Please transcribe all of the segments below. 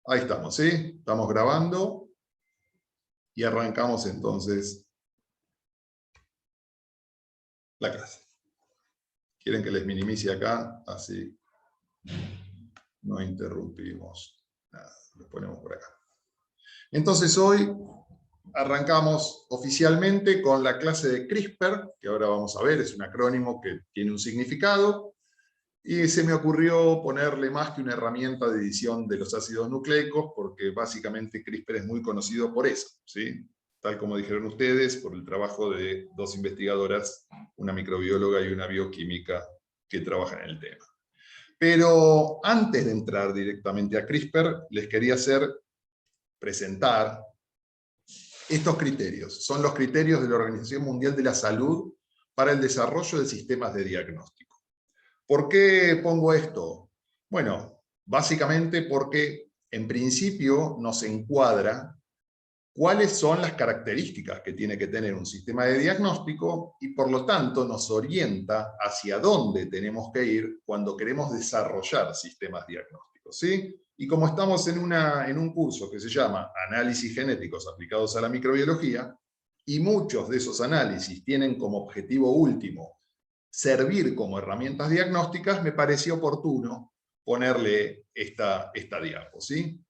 Ahí estamos, ¿sí? Estamos grabando y arrancamos entonces la clase. ¿Quieren que les minimice acá? Así no interrumpimos nada. Lo ponemos por acá. Entonces hoy arrancamos oficialmente con la clase de CRISPR, que ahora vamos a ver, es un acrónimo que tiene un significado, y se me ocurrió ponerle más que una herramienta de edición de los ácidos nucleicos, porque básicamente CRISPR es muy conocido por eso, ¿sí? Tal como dijeron ustedes, por el trabajo de dos investigadoras, una microbióloga y una bioquímica que trabajan en el tema. Pero antes de entrar directamente a CRISPR, les quería presentar estos criterios. Son los criterios de la Organización Mundial de la Salud para el desarrollo de sistemas de diagnóstico. ¿Por qué pongo esto? Bueno, básicamente porque en principio nos encuadra cuáles son las características que tiene que tener un sistema de diagnóstico y por lo tanto nos orienta hacia dónde tenemos que ir cuando queremos desarrollar sistemas diagnósticos, ¿sí? Y como estamos en un curso que se llama Análisis Genéticos aplicados a la microbiología, y muchos de esos análisis tienen como objetivo último servir como herramientas diagnósticas, me pareció oportuno ponerle esta diapo, ¿sí?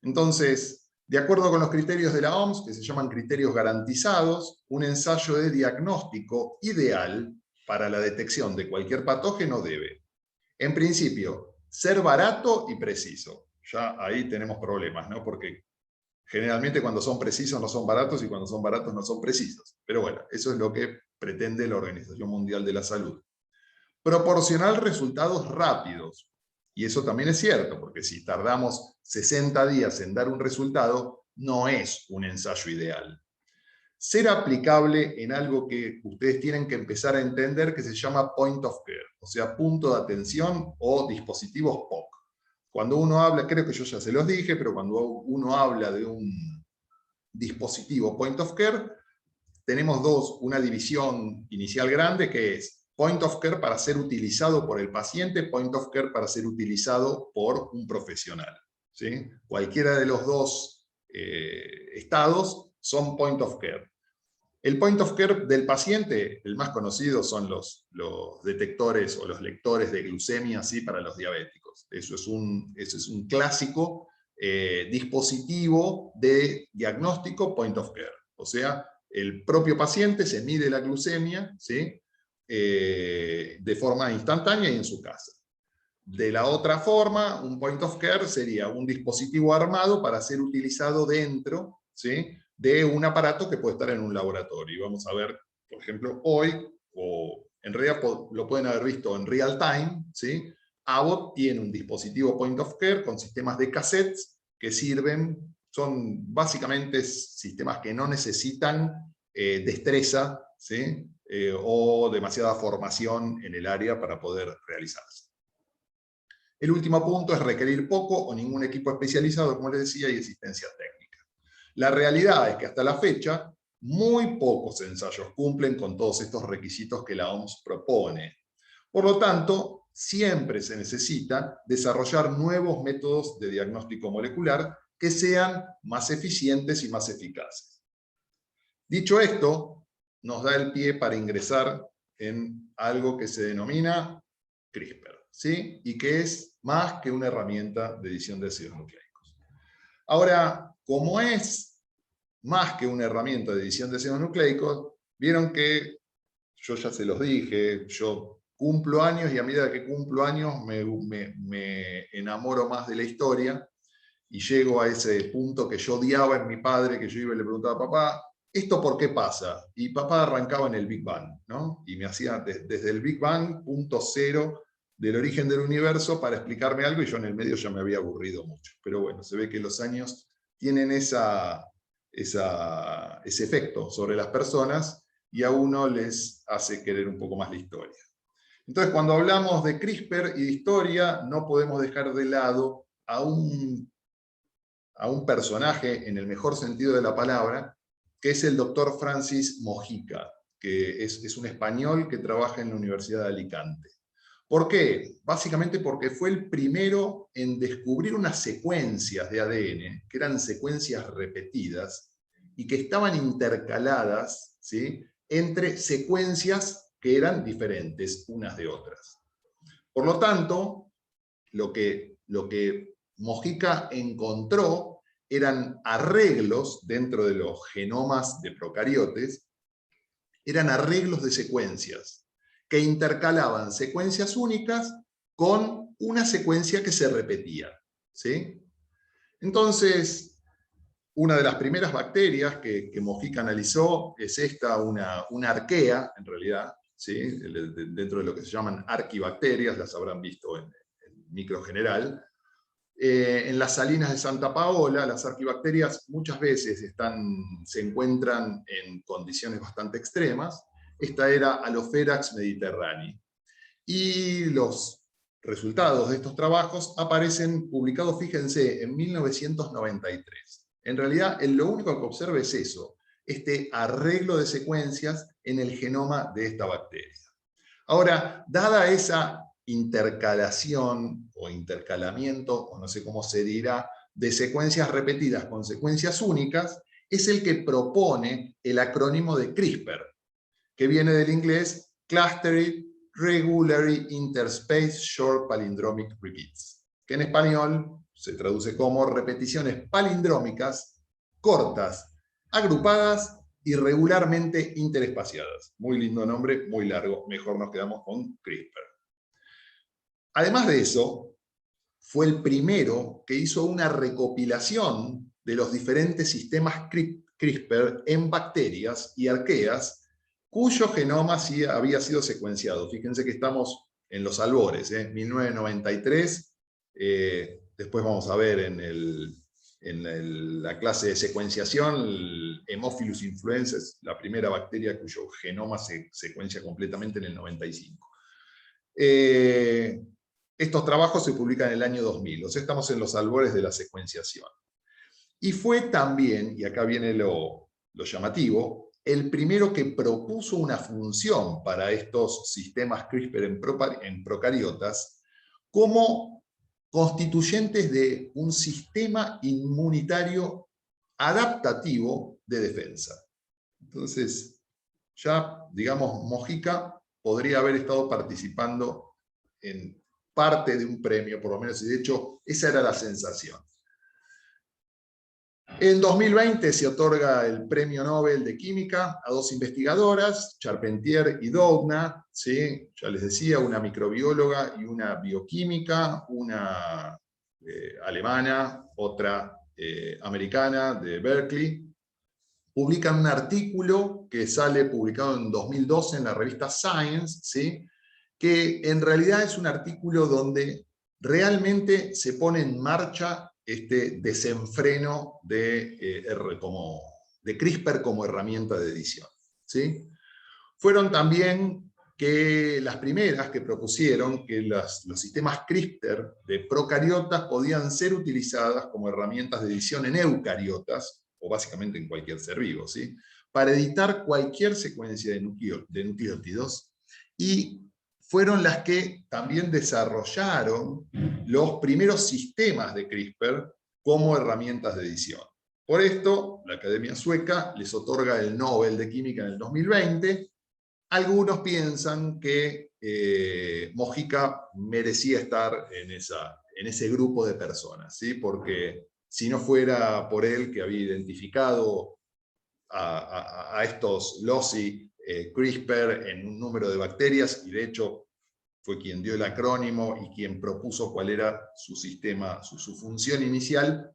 Entonces, de acuerdo con los criterios de la OMS, que se llaman criterios garantizados, un ensayo de diagnóstico ideal para la detección de cualquier patógeno debe, en principio, ser barato y preciso. Ya ahí tenemos problemas, ¿no? Porque generalmente cuando son precisos no son baratos y cuando son baratos no son precisos. Pero bueno, eso es lo que pretende la Organización Mundial de la Salud. Proporcionar resultados rápidos. Y eso también es cierto, porque si tardamos 60 días en dar un resultado, no es un ensayo ideal. Ser aplicable en algo que ustedes tienen que empezar a entender que se llama point of care, o sea, punto de atención o dispositivos POC. Cuando uno habla, creo que yo ya se los dije, pero cuando uno habla de un dispositivo point of care, tenemos una división inicial grande que es point of care para ser utilizado por el paciente, point of care para ser utilizado por un profesional, ¿sí? Cualquiera de los dos estados son point of care. El point of care del paciente, el más conocido, son los detectores o los lectores de glucemia, ¿sí? Para los diabéticos. Eso es un clásico dispositivo de diagnóstico point of care. O sea, el propio paciente se mide la glucemia, ¿sí? De forma instantánea y en su casa. De la otra forma, un point of care sería un dispositivo armado para ser utilizado dentro, ¿sí? De un aparato que puede estar en un laboratorio. Y vamos a ver, por ejemplo, hoy, o en realidad lo pueden haber visto en real time, ¿sí? Abbott tiene un dispositivo point of care con sistemas de cassettes que sirven, son básicamente sistemas que no necesitan destreza, ¿sí? O demasiada formación en el área para poder realizarse. El último punto es requerir poco o ningún equipo especializado, como les decía, y asistencia técnica. La realidad es que hasta la fecha, muy pocos ensayos cumplen con todos estos requisitos que la OMS propone. Por lo tanto, siempre se necesita desarrollar nuevos métodos de diagnóstico molecular que sean más eficientes y más eficaces. Dicho esto, nos da el pie para ingresar en algo que se denomina CRISPR, ¿sí? Y que es más que una herramienta de edición de ácidos nucleicos. Ahora, como es más que una herramienta de edición de ácidos nucleicos, vieron que yo ya se los dije, yo cumplo años y a medida que cumplo años me enamoro más de la historia y llego a ese punto que yo odiaba en mi padre, que yo iba y le preguntaba, papá, ¿esto por qué pasa? Y papá arrancaba en el Big Bang, ¿no? Y me hacía desde el Big Bang, punto cero del origen del universo, para explicarme algo, y yo en el medio ya me había aburrido mucho. Pero bueno, se ve que los años tienen ese efecto sobre las personas, y a uno les hace querer un poco más la historia. Entonces, cuando hablamos de CRISPR y de historia, no podemos dejar de lado a un personaje, en el mejor sentido de la palabra, que es el doctor Francis Mojica, que es un español que trabaja en la Universidad de Alicante. ¿Por qué? Básicamente porque fue el primero en descubrir unas secuencias de ADN, que eran secuencias repetidas, y que estaban intercaladas, ¿sí?, entre secuencias que eran diferentes unas de otras. Por lo tanto, lo que Mojica encontró eran arreglos dentro de los genomas de procariotes, eran arreglos de secuencias que intercalaban secuencias únicas con una secuencia que se repetía, ¿sí? Entonces, una de las primeras bacterias que Mojica analizó es esta, una arquea, en realidad, ¿sí?, dentro de lo que se llaman arquibacterias, las habrán visto en microgeneral. En las salinas de Santa Paola, las arquibacterias muchas veces se encuentran en condiciones bastante extremas. Esta era Halopherax mediterranei. Y los resultados de estos trabajos aparecen publicados, fíjense, en 1993. En realidad, lo único que observa es eso, este arreglo de secuencias en el genoma de esta bacteria. Ahora, dada esa intercalación o intercalamiento, o no sé cómo se dirá, de secuencias repetidas con secuencias únicas, es el que propone el acrónimo de CRISPR, que viene del inglés Clustered Regularly Interspace Short Palindromic Repeats, que en español se traduce como repeticiones palindrómicas cortas, agrupadas y regularmente interespaciadas. Muy lindo nombre, muy largo, mejor nos quedamos con CRISPR. Además de eso, fue el primero que hizo una recopilación de los diferentes sistemas CRISPR en bacterias y arqueas cuyo genoma sí había sido secuenciado. Fíjense que estamos en los albores, 1993, después vamos a ver en la clase de secuenciación, el Haemophilus influenzae, la primera bacteria cuyo genoma se secuencia completamente en el 95. Estos trabajos se publican en el año 2000, o sea, estamos en los albores de la secuenciación. Y fue también, y acá viene lo llamativo, el primero que propuso una función para estos sistemas CRISPR en procariotas como constituyentes de un sistema inmunitario adaptativo de defensa. Entonces, ya, digamos, Mojica podría haber estado participando en parte de un premio, por lo menos, y de hecho, esa era la sensación. En 2020 se otorga el Premio Nobel de Química a dos investigadoras, Charpentier y Doudna, ¿sí? Ya les decía, una microbióloga y una bioquímica, una alemana, otra americana de Berkeley. Publican un artículo que sale publicado en 2012 en la revista Science, ¿sí?, que en realidad es un artículo donde realmente se pone en marcha este desenfreno de CRISPR como herramienta de edición, ¿sí? Fueron también las primeras que propusieron que los sistemas CRISPR de procariotas podían ser utilizadas como herramientas de edición en eucariotas, o básicamente en cualquier ser vivo, ¿sí?, para editar cualquier secuencia de nucleótidos, y fueron las que también desarrollaron los primeros sistemas de CRISPR como herramientas de edición. Por esto, la Academia Sueca les otorga el Nobel de Química en el 2020. Algunos piensan que Mojica merecía estar en ese grupo de personas, ¿sí?, porque si no fuera por él, que había identificado a estos loci CRISPR en un número de bacterias, y de hecho fue quien dio el acrónimo y quien propuso cuál era su sistema, su función inicial,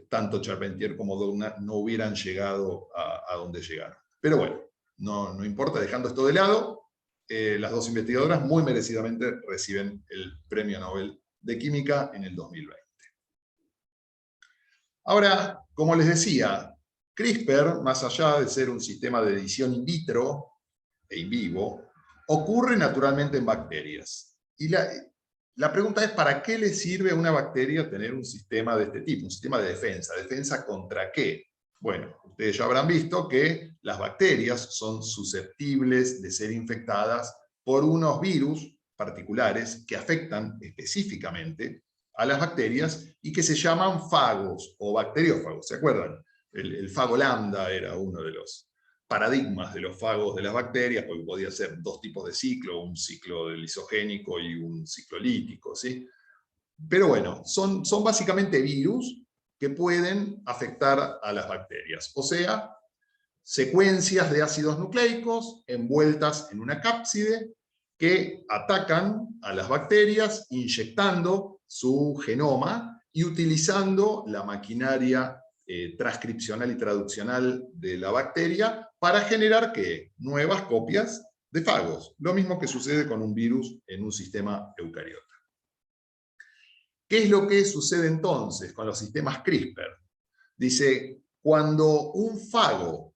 tanto Charpentier como Doudna no hubieran llegado a donde llegaron. Pero bueno, no importa, dejando esto de lado, las dos investigadoras muy merecidamente reciben el Premio Nobel de Química en el 2020. Ahora, como les decía, CRISPR, más allá de ser un sistema de edición in vitro e in vivo, ocurre naturalmente en bacterias. Y la pregunta es, ¿para qué le sirve a una bacteria tener un sistema de este tipo? Un sistema de defensa. ¿Defensa contra qué? Bueno, ustedes ya habrán visto que las bacterias son susceptibles de ser infectadas por unos virus particulares que afectan específicamente a las bacterias y que se llaman fagos o bacteriófagos. ¿Se acuerdan? El fago lambda era uno de los paradigmas de los fagos de las bacterias, porque podía ser dos tipos de ciclo, un ciclo lisogénico y un ciclo lítico, ¿sí? Pero bueno, son básicamente virus que pueden afectar a las bacterias. O sea, secuencias de ácidos nucleicos envueltas en una cápside que atacan a las bacterias inyectando su genoma y utilizando la maquinaria transcripcional y traduccional de la bacteria para generar ¿qué? Nuevas copias de fagos. Lo mismo que sucede con un virus en un sistema eucariota. ¿Qué es lo que sucede entonces con los sistemas CRISPR? Dice, cuando un fago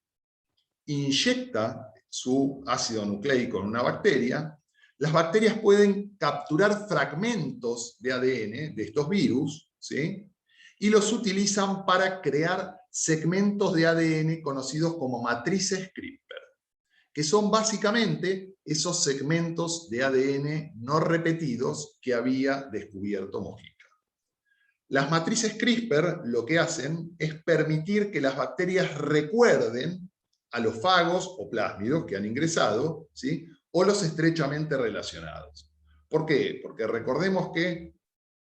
inyecta su ácido nucleico en una bacteria, las bacterias pueden capturar fragmentos de ADN de estos virus, ¿sí? Y los utilizan para crear segmentos de ADN conocidos como matrices CRISPR, que son básicamente esos segmentos de ADN no repetidos que había descubierto Mojica. Las matrices CRISPR lo que hacen es permitir que las bacterias recuerden a los fagos o plásmidos que han ingresado, ¿sí? O los estrechamente relacionados. ¿Por qué? Porque recordemos que,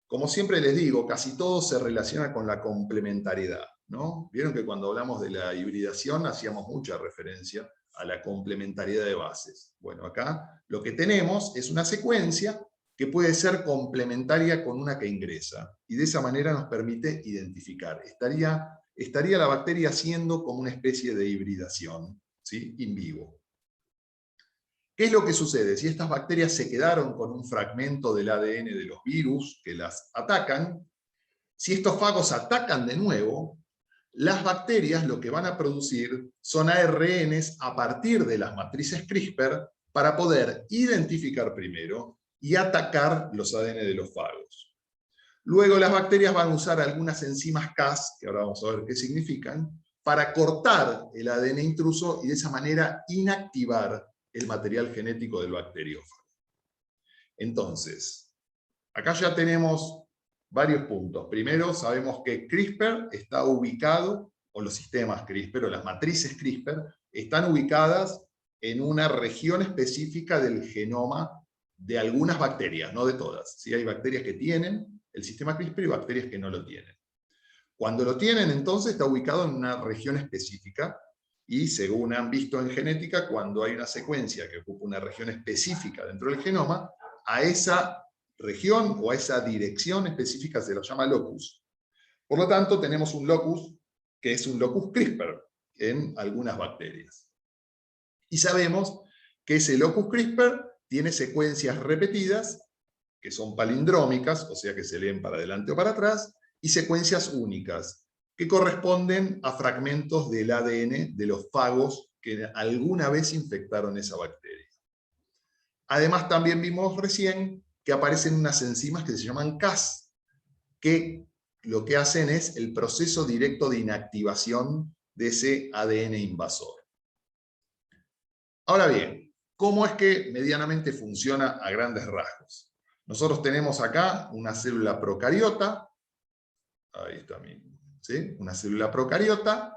como siempre les digo, casi todo se relaciona con la complementariedad, ¿no? Vieron que cuando hablamos de la hibridación hacíamos mucha referencia a la complementariedad de bases. Bueno, acá lo que tenemos es una secuencia que puede ser complementaria con una que ingresa, y de esa manera nos permite identificar. Estaría la bacteria haciendo como una especie de hibridación, ¿sí? In vivo. ¿Qué es lo que sucede? Si estas bacterias se quedaron con un fragmento del ADN de los virus que las atacan, si estos fagos atacan de nuevo, las bacterias lo que van a producir son ARNs a partir de las matrices CRISPR para poder identificar primero y atacar los ADN de los fagos. Luego las bacterias van a usar algunas enzimas Cas, que ahora vamos a ver qué significan, para cortar el ADN intruso y de esa manera inactivar el material genético del bacteriófago. Entonces, acá ya tenemos varios puntos. Primero, sabemos que CRISPR está ubicado, o los sistemas CRISPR, o las matrices CRISPR, están ubicadas en una región específica del genoma de algunas bacterias, no de todas. ¿Sí? Hay bacterias que tienen el sistema CRISPR y bacterias que no lo tienen. Cuando lo tienen, entonces, está ubicado en una región específica, y según han visto en genética, cuando hay una secuencia que ocupa una región específica dentro del genoma, a esa región o a esa dirección específica se lo llama locus. Por lo tanto, tenemos un locus que es un locus CRISPR en algunas bacterias. Y sabemos que ese locus CRISPR tiene secuencias repetidas, que son palindrómicas, o sea que se leen para adelante o para atrás, y secuencias únicas, que corresponden a fragmentos del ADN de los fagos que alguna vez infectaron esa bacteria. Además, también vimos recién que aparecen unas enzimas que se llaman Cas, que lo que hacen es el proceso directo de inactivación de ese ADN invasor. Ahora bien, ¿cómo es que medianamente funciona a grandes rasgos? Nosotros tenemos acá una célula procariota, ahí está mismo, ¿sí? Una célula procariota,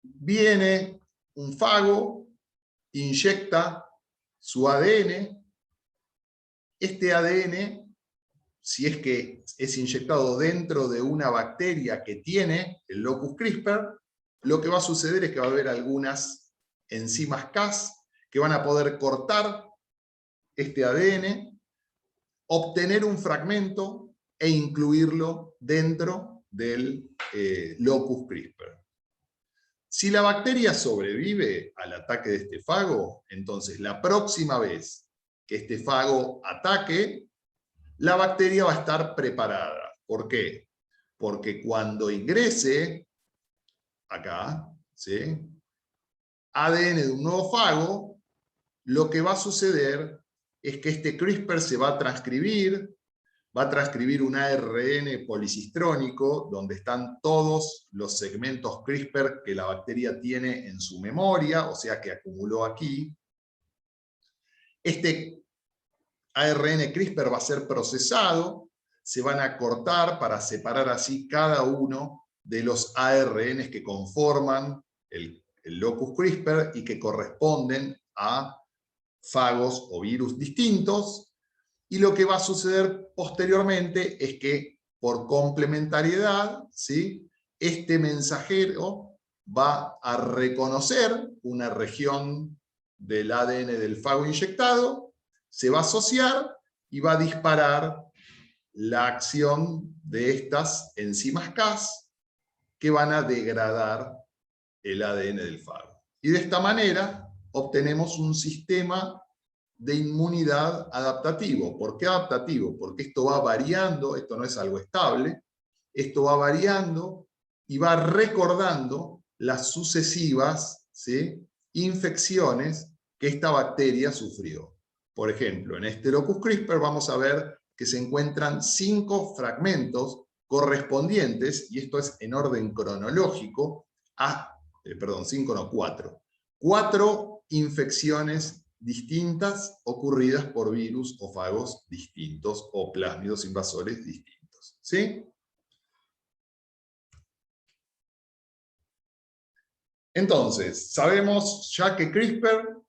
viene un fago, inyecta su ADN, este ADN, si es que es inyectado dentro de una bacteria que tiene el locus CRISPR, lo que va a suceder es que va a haber algunas enzimas Cas que van a poder cortar este ADN, obtener un fragmento e incluirlo dentro del locus CRISPR. Si la bacteria sobrevive al ataque de este fago, entonces la próxima vez que este fago ataque, la bacteria va a estar preparada. ¿Por qué? Porque cuando ingrese acá, ¿sí? ADN de un nuevo fago, lo que va a suceder es que este CRISPR se va a transcribir un ARN policistrónico donde están todos los segmentos CRISPR que la bacteria tiene en su memoria, o sea que acumuló aquí. Este ARN CRISPR va a ser procesado, se van a cortar para separar así cada uno de los ARNs que conforman el locus CRISPR y que corresponden a fagos o virus distintos, y lo que va a suceder posteriormente es que por complementariedad, ¿sí?, este mensajero va a reconocer una región del ADN del fago inyectado, se va a asociar y va a disparar la acción de estas enzimas Cas que van a degradar el ADN del fago. Y de esta manera obtenemos un sistema de inmunidad adaptativo. ¿Por qué adaptativo? Porque esto va variando, esto no es algo estable, esto va variando y va recordando las sucesivas, ¿sí?, infecciones que esta bacteria sufrió. Por ejemplo, en este locus CRISPR vamos a ver que se encuentran 5 fragmentos correspondientes, y esto es en orden cronológico, a, 5 no, 4. 4 infecciones distintas ocurridas por virus o fagos distintos o plásmidos invasores distintos. ¿Sí? Entonces, sabemos ya que CRISPR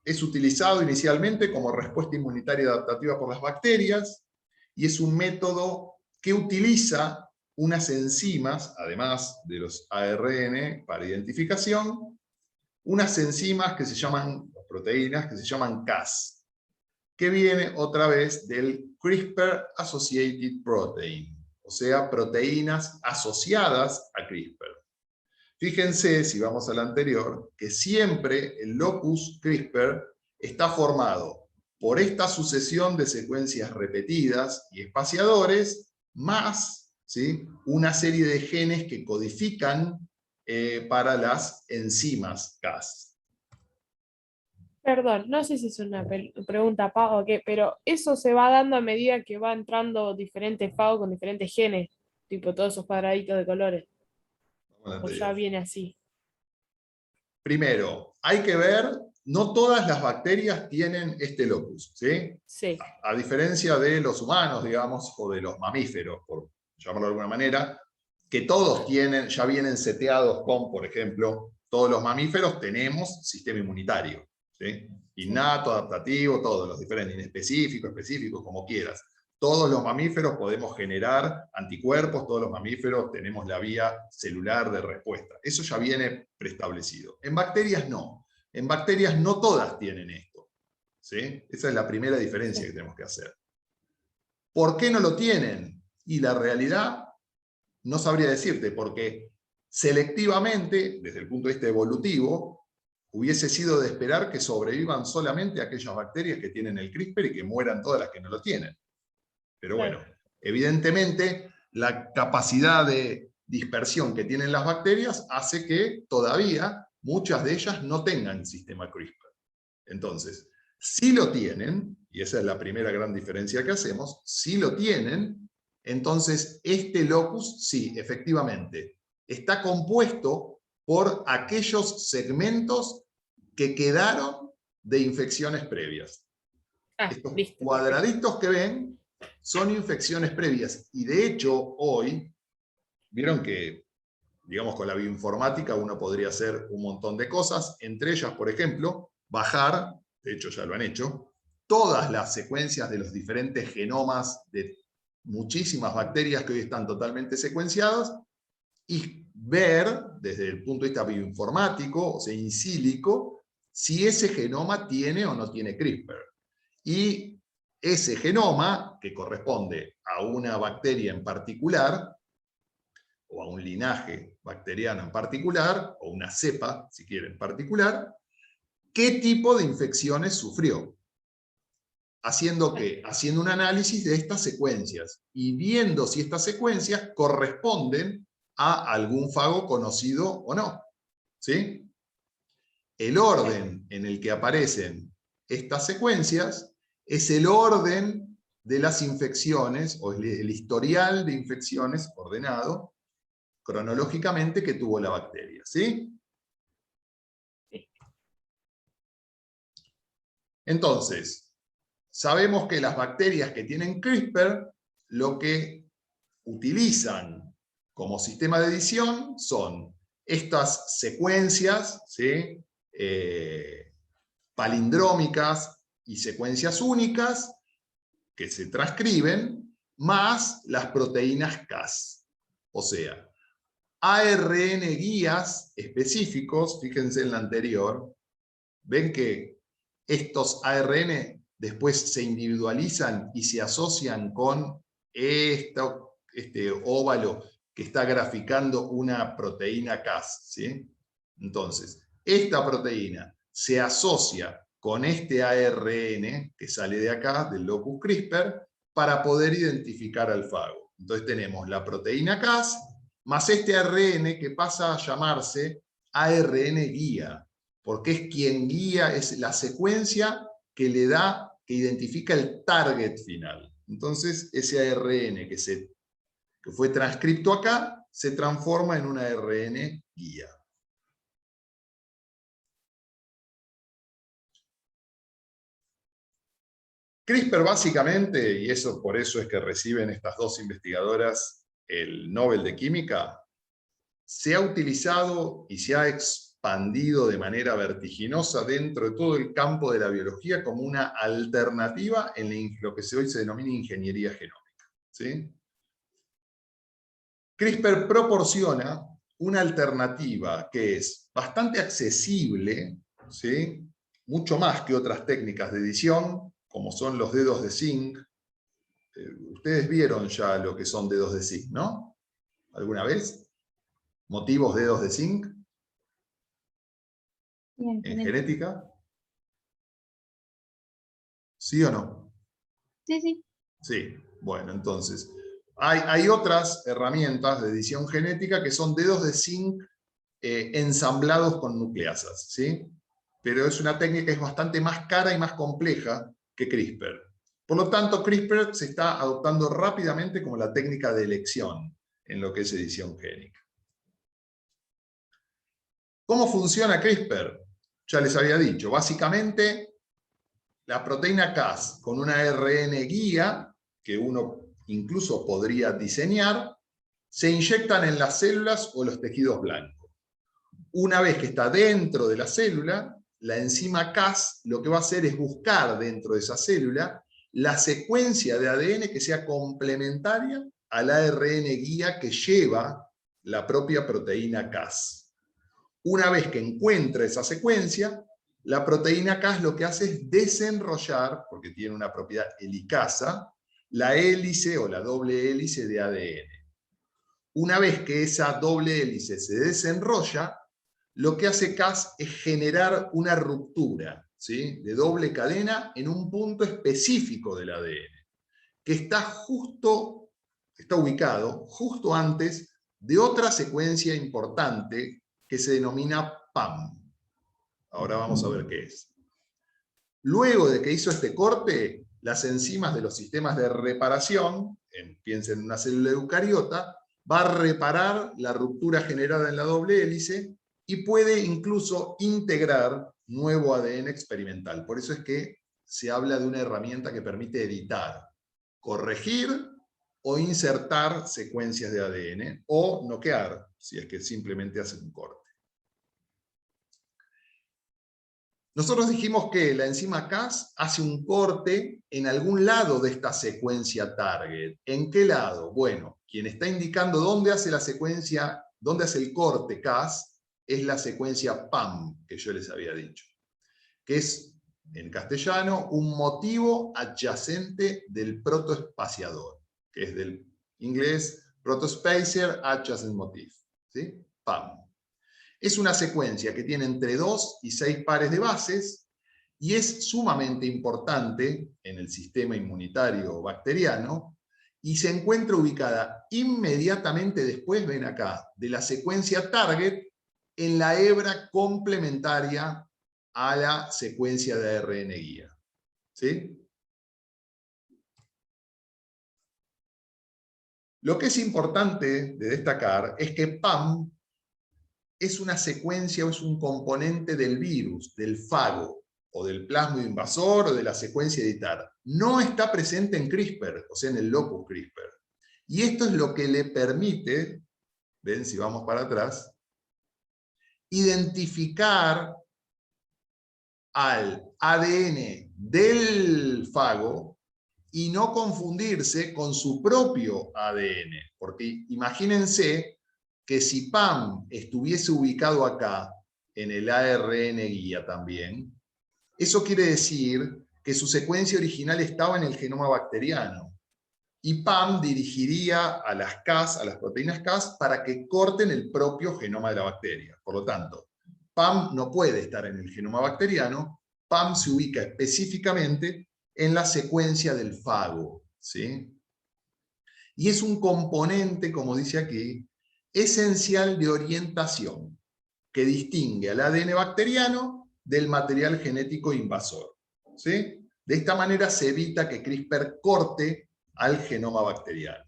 es utilizado inicialmente como respuesta inmunitaria adaptativa por las bacterias y es un método que utiliza unas enzimas, además de los ARN para identificación, unas enzimas que se llaman, proteínas que se llaman Cas, que viene otra vez del CRISPR Associated Protein, o sea, proteínas asociadas a CRISPR. Fíjense, si vamos al anterior, que siempre el locus CRISPR está formado por esta sucesión de secuencias repetidas y espaciadores, más, ¿sí?, una serie de genes que codifican para las enzimas Cas. Perdón, no sé si es una pregunta pago o qué, pero eso se va dando a medida que va entrando diferentes fagos con diferentes genes, tipo todos esos cuadraditos de colores. O ya viene así. Primero, hay que ver, no todas las bacterias tienen este locus, ¿sí? Sí. A diferencia de los humanos, digamos, o de los mamíferos, por llamarlo de alguna manera, que todos tienen, ya vienen seteados con, por ejemplo, todos los mamíferos tenemos sistema inmunitario, ¿sí? Innato, adaptativo, todos los diferentes, inespecíficos, específicos, como quieras. Todos los mamíferos podemos generar anticuerpos, todos los mamíferos tenemos la vía celular de respuesta. Eso ya viene preestablecido. En bacterias no. En bacterias no todas tienen esto, ¿sí? Esa es la primera diferencia que tenemos que hacer. ¿Por qué no lo tienen? Y la realidad no sabría decirte, porque selectivamente, desde el punto de vista evolutivo, hubiese sido de esperar que sobrevivan solamente aquellas bacterias que tienen el CRISPR y que mueran todas las que no lo tienen. Pero bueno, evidentemente la capacidad de dispersión que tienen las bacterias hace que todavía muchas de ellas no tengan sistema CRISPR. Entonces, si lo tienen, y esa es la primera gran diferencia que hacemos, si lo tienen, entonces este locus, sí, efectivamente, está compuesto por aquellos segmentos que quedaron de infecciones previas. Estos cuadraditos que ven son infecciones previas, y de hecho hoy, vieron que, digamos, con la bioinformática uno podría hacer un montón de cosas, entre ellas, por ejemplo, bajar, de hecho ya lo han hecho, todas las secuencias de los diferentes genomas de muchísimas bacterias que hoy están totalmente secuenciadas, y ver, desde el punto de vista bioinformático, o sea, in silico, si ese genoma tiene o no tiene CRISPR. Y ese genoma, que corresponde a una bacteria en particular, o a un linaje bacteriano en particular, o una cepa, si quieren, en particular, ¿qué tipo de infecciones sufrió? Haciendo un análisis de estas secuencias y viendo si estas secuencias corresponden a algún fago conocido o no. ¿Sí? El orden en el que aparecen estas secuencias es el orden de las infecciones, o el historial de infecciones ordenado cronológicamente que tuvo la bacteria. ¿Sí? Entonces, sabemos que las bacterias que tienen CRISPR lo que utilizan como sistema de edición son estas secuencias, ¿sí? Palindrómicas y secuencias únicas que se transcriben, más las proteínas Cas. O sea, ARN guías específicos, fíjense en la anterior, ven que estos ARN después se individualizan y se asocian con este óvalo que está graficando una proteína Cas, ¿sí? Entonces, esta proteína se asocia con este ARN que sale de acá, del locus CRISPR, para poder identificar al fago. Entonces tenemos la proteína Cas, más este ARN que pasa a llamarse ARN guía, porque es quien guía, es la secuencia que le da, que identifica el target final. Entonces, ese ARN que fue transcripto acá, se transforma en un ARN guía. CRISPR básicamente, y eso por eso es que reciben estas dos investigadoras el Nobel de Química, se ha utilizado y se ha expandido de manera vertiginosa dentro de todo el campo de la biología como una alternativa en lo que hoy se denomina ingeniería genómica, ¿sí? CRISPR proporciona una alternativa que es bastante accesible, ¿sí? Mucho más que otras técnicas de edición, como son los dedos de zinc. Ustedes vieron ya lo que son dedos de zinc, ¿no? ¿Alguna vez? ¿Motivos dedos de zinc? Bien, ¿En genética? ¿Sí o no? sí, sí. Sí. Bueno, entonces, hay otras herramientas de edición genética que son dedos de zinc ensamblados con nucleasas, ¿sí? Pero es una técnica que es bastante más cara y más compleja que CRISPR. Por lo tanto, CRISPR se está adoptando rápidamente como la técnica de elección en lo que es edición génica. ¿Cómo funciona CRISPR? Ya les había dicho, básicamente la proteína Cas con una ARN guía, que uno incluso podría diseñar, se inyectan en las células o los tejidos blancos. Una vez que está dentro de la célula, la enzima Cas lo que va a hacer es buscar dentro de esa célula la secuencia de ADN que sea complementaria al ARN guía que lleva la propia proteína Cas. Una vez que encuentra esa secuencia, la proteína Cas lo que hace es desenrollar, porque tiene una propiedad helicasa, la hélice o la doble hélice de ADN. Una vez que esa doble hélice se desenrolla, lo que hace Cas es generar una ruptura, ¿sí? De doble cadena en un punto específico del ADN, que está ubicado justo antes de otra secuencia importante que se denomina PAM. Ahora vamos a ver qué es. Luego de que hizo este corte, las enzimas de los sistemas de reparación, piensen en una célula eucariota, va a reparar la ruptura generada en la doble hélice y puede incluso integrar nuevo ADN experimental. Por eso es que se habla de una herramienta que permite editar, corregir o insertar secuencias de ADN, o noquear, si es que simplemente hace un corte. Nosotros dijimos que la enzima Cas hace un corte en algún lado de esta secuencia target. ¿En qué lado? Bueno, quien está indicando dónde hace la secuencia, dónde hace el corte Cas, es la secuencia PAM, que yo les había dicho, que es, en castellano, un motivo adyacente del protoespaciador, que es del inglés Protospacer Adjacent Motif, ¿sí? PAM. Es una secuencia que tiene entre 2 y 6 pares de bases y es sumamente importante en el sistema inmunitario bacteriano y se encuentra ubicada inmediatamente después, ven acá, de la secuencia target en la hebra complementaria a la secuencia de ARN guía. ¿Sí? Lo que es importante de destacar es que PAM es una secuencia o es un componente del virus, del fago. o del plasmido invasor, o de la secuencia editar. No está presente en CRISPR, o sea, en el locus CRISPR. Y esto es lo que le permite, ven, si vamos para atrás, identificar al ADN del fago y no confundirse con su propio ADN. Porque imagínense que si PAM estuviese ubicado acá, en el ARN guía también, eso quiere decir que su secuencia original estaba en el genoma bacteriano. Y PAM dirigiría a las Cas, a las proteínas Cas, para que corten el propio genoma de la bacteria. Por lo tanto, PAM no puede estar en el genoma bacteriano, PAM se ubica específicamente en la secuencia del fago, ¿sí? Y es un componente, como dice aquí, esencial de orientación, que distingue al ADN bacteriano del material genético invasor, ¿sí? De esta manera se evita que CRISPR corte al genoma bacteriano.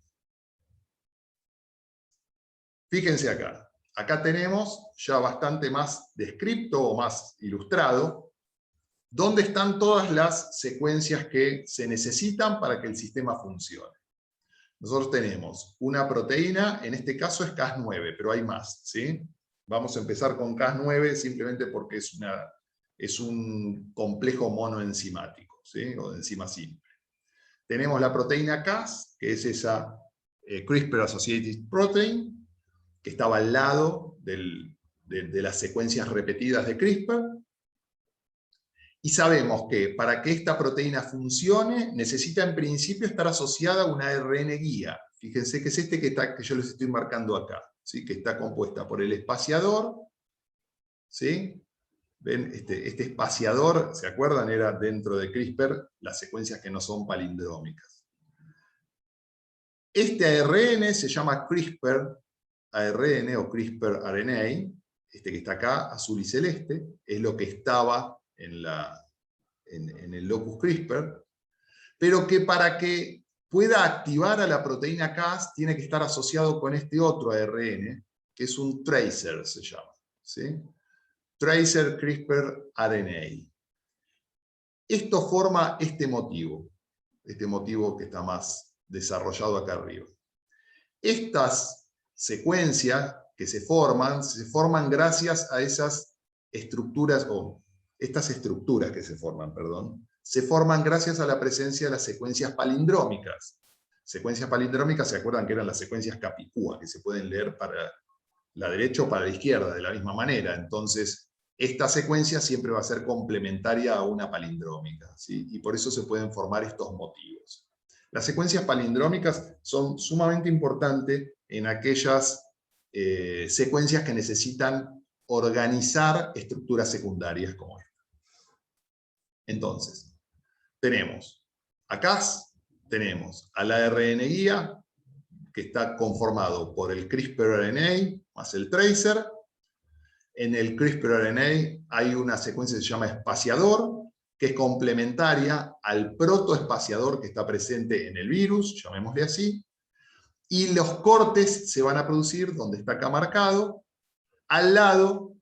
Fíjense acá. Acá tenemos ya bastante más descripto o más ilustrado dónde están todas las secuencias que se necesitan para que el sistema funcione. Nosotros tenemos una proteína, en este caso es Cas9, pero hay más, ¿sí? Vamos a empezar con Cas9 simplemente porque es un complejo monoenzimático, ¿sí? O de enzima simple. Tenemos la proteína Cas, que es esa CRISPR-associated protein, que estaba al lado de las secuencias repetidas de CRISPR. Y sabemos que para que esta proteína funcione, necesita en principio estar asociada a una ARN guía. Fíjense que es este que yo les estoy marcando acá, ¿sí? Que está compuesta por el espaciador, ¿sí? ¿Ven? Este espaciador, ¿se acuerdan? Era dentro de CRISPR las secuencias que no son palindrómicas. Este ARN se llama CRISPR-ARN o CRISPR-RNA, este que está acá, azul y celeste, es lo que estaba en el locus CRISPR, pero que para que pueda activar a la proteína Cas tiene que estar asociado con este otro ARN, que es un tracer, se llama, ¿sí? Tracer CRISPR-RNA. Esto forma este motivo que está más desarrollado acá arriba. Estas secuencias que se forman gracias a esas estructuras, estas estructuras que se forman, perdón, se forman gracias a la presencia de las secuencias palindrómicas. Secuencias palindrómicas, ¿se acuerdan que eran las secuencias capicúa, que se pueden leer para la derecha o para la izquierda de la misma manera? Entonces, esta secuencia siempre va a ser complementaria a una palindrómica, ¿sí? Y por eso se pueden formar estos motivos. Las secuencias palindrómicas son sumamente importantes en aquellas secuencias que necesitan organizar estructuras secundarias como esta. Entonces, tenemos a Cas, tenemos al ARN guía, que está conformado por el CRISPR-RNA más el tracer. En el CRISPR-RNA hay una secuencia que se llama espaciador, que es complementaria al protoespaciador que está presente en el virus, llamémosle así, y los cortes se van a producir, donde está acá marcado, al lado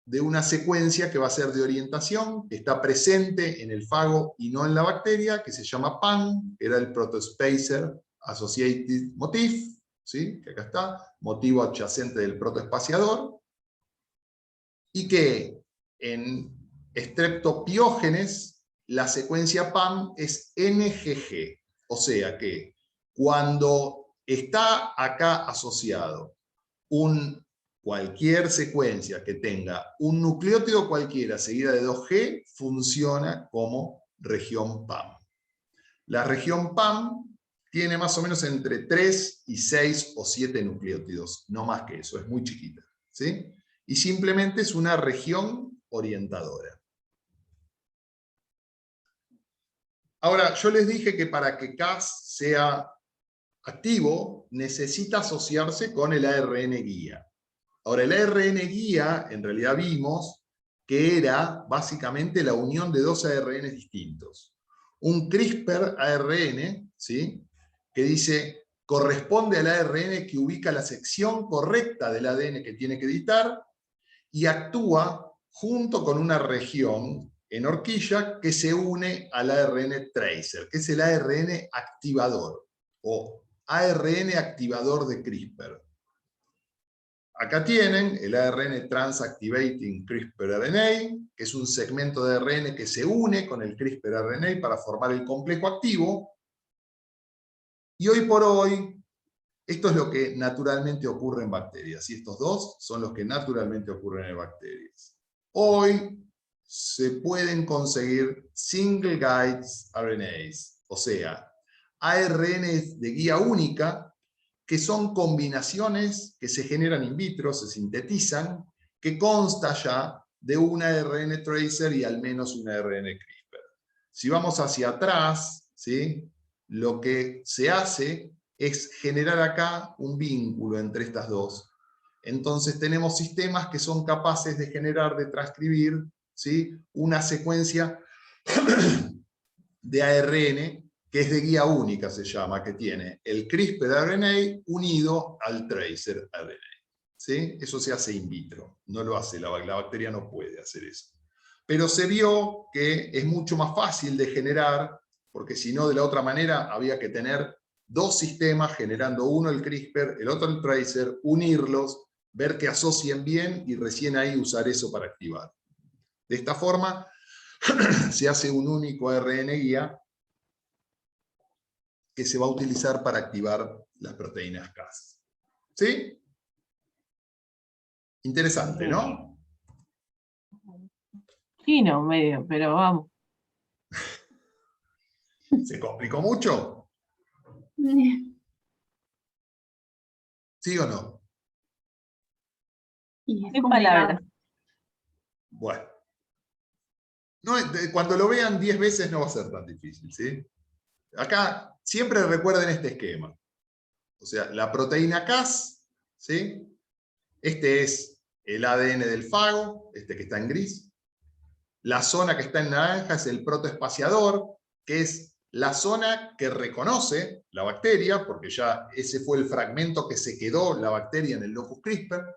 de una secuencia que va a ser de orientación, que está presente en el fago y no en la bacteria, que se llama PAM, que era el Protospacer Associated Motif, ¿sí? Que acá está, motivo adyacente del protoespaciador, y que en Streptopiógenes la secuencia PAM es NGG, o sea que cuando está acá asociado cualquier secuencia que tenga un nucleótido cualquiera seguida de 2G, funciona como región PAM. La región PAM tiene más o menos entre 3 y 6 o 7 nucleótidos, no más que eso, es muy chiquita, ¿sí? Y simplemente es una región orientadora. Ahora, yo les dije que para que Cas sea activo, necesita asociarse con el ARN guía. Ahora, el ARN guía, en realidad vimos que era básicamente la unión de dos ARN distintos. Un CRISPR-ARN, ¿sí? Que dice, corresponde al ARN que ubica la sección correcta del ADN que tiene que editar, y actúa junto con una región en horquilla que se une al ARN tracer, que es el ARN activador, o ARN activador de CRISPR. Acá tienen el ARN Transactivating CRISPR-RNA, que es un segmento de ARN que se une con el CRISPR-RNA para formar el complejo activo. Y hoy por hoy, esto es lo que naturalmente ocurre en bacterias. Y estos dos son los que naturalmente ocurren en bacterias. Hoy se pueden conseguir single guides RNAs, o sea, ARNs de guía única, que son combinaciones que se generan in vitro, se sintetizan, que consta ya de un ARN tracer y al menos un ARN CRISPR. Si vamos hacia atrás, ¿sí?, lo que se hace es generar acá un vínculo entre estas dos. Entonces tenemos sistemas que son capaces de generar, de transcribir, ¿sí?, una secuencia de ARN que es de guía única, se llama, que tiene el CRISPR-RNA unido al tracer RNA. ¿Sí? Eso se hace in vitro, no lo hace la bacteria, no puede hacer eso. Pero se vio que es mucho más fácil de generar, porque si no, de la otra manera, había que tener dos sistemas generando uno el CRISPR, el otro el tracer, unirlos, ver que asocien bien y recién ahí usar eso para activar. De esta forma, se hace un único ARN guía que se va a utilizar para activar las proteínas Cas. ¿Sí? Interesante, ¿no? Sí, no, medio, pero vamos. ¿Se complicó mucho? ¿Sí o no? Y es ¿Qué complicado. palabra? Bueno. No, cuando lo vean 10 veces no va a ser tan difícil, ¿sí? Acá siempre recuerden este esquema. O sea, la proteína Cas, ¿sí? Este es el ADN del fago, este que está en gris. La zona que está en naranja es el protoespaciador, que es la zona que reconoce la bacteria, porque ya ese fue el fragmento que se quedó la bacteria en el locus CRISPR.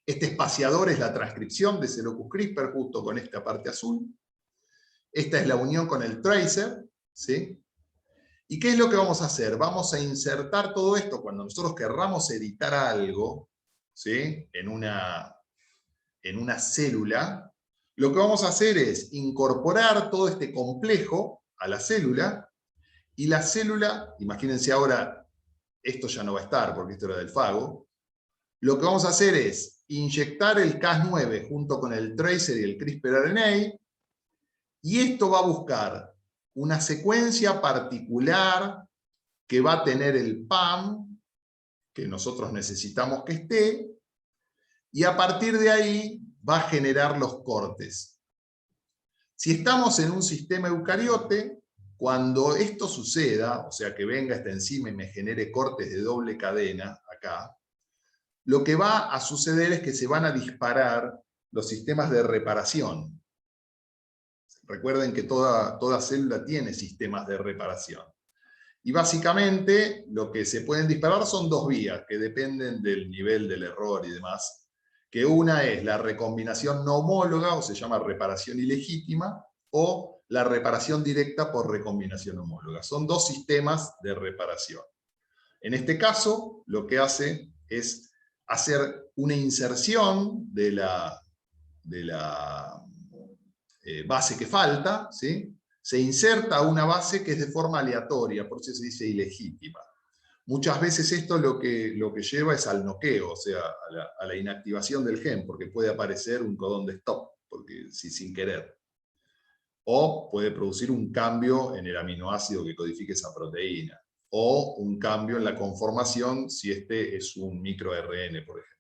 Este espaciador es la transcripción de ese locus CRISPR justo con esta parte azul. Esta es la unión con el tracer, ¿sí? ¿Y qué es lo que vamos a hacer? Vamos a insertar todo esto cuando nosotros querramos editar algo, ¿sí?, en una célula. Lo que vamos a hacer es incorporar todo este complejo a la célula, y la célula, imagínense ahora, esto ya no va a estar porque esto era del fago, lo que vamos a hacer es inyectar el Cas9 junto con el tracer y el CRISPR-RNA, y esto va a buscar una secuencia particular que va a tener el PAM, que nosotros necesitamos que esté, y a partir de ahí va a generar los cortes. Si estamos en un sistema eucariote, cuando esto suceda, o sea que venga esta enzima y me genere cortes de doble cadena acá, lo que va a suceder es que se van a disparar los sistemas de reparación. Recuerden que toda célula tiene sistemas de reparación. Y básicamente lo que se pueden disparar son dos vías, que dependen del nivel del error y demás. Que una es la recombinación no homóloga, o se llama reparación ilegítima, o la reparación directa por recombinación homóloga. Son dos sistemas de reparación. En este caso, lo que hace es hacer una inserción de la base que falta, ¿sí? Se inserta una base que es de forma aleatoria, por eso se dice ilegítima. Muchas veces esto lo que lleva es al noqueo, o sea, a la inactivación del gen, porque puede aparecer un codón de stop, porque sin querer. O puede producir un cambio en el aminoácido que codifique esa proteína. O un cambio en la conformación si este es un microRN, por ejemplo.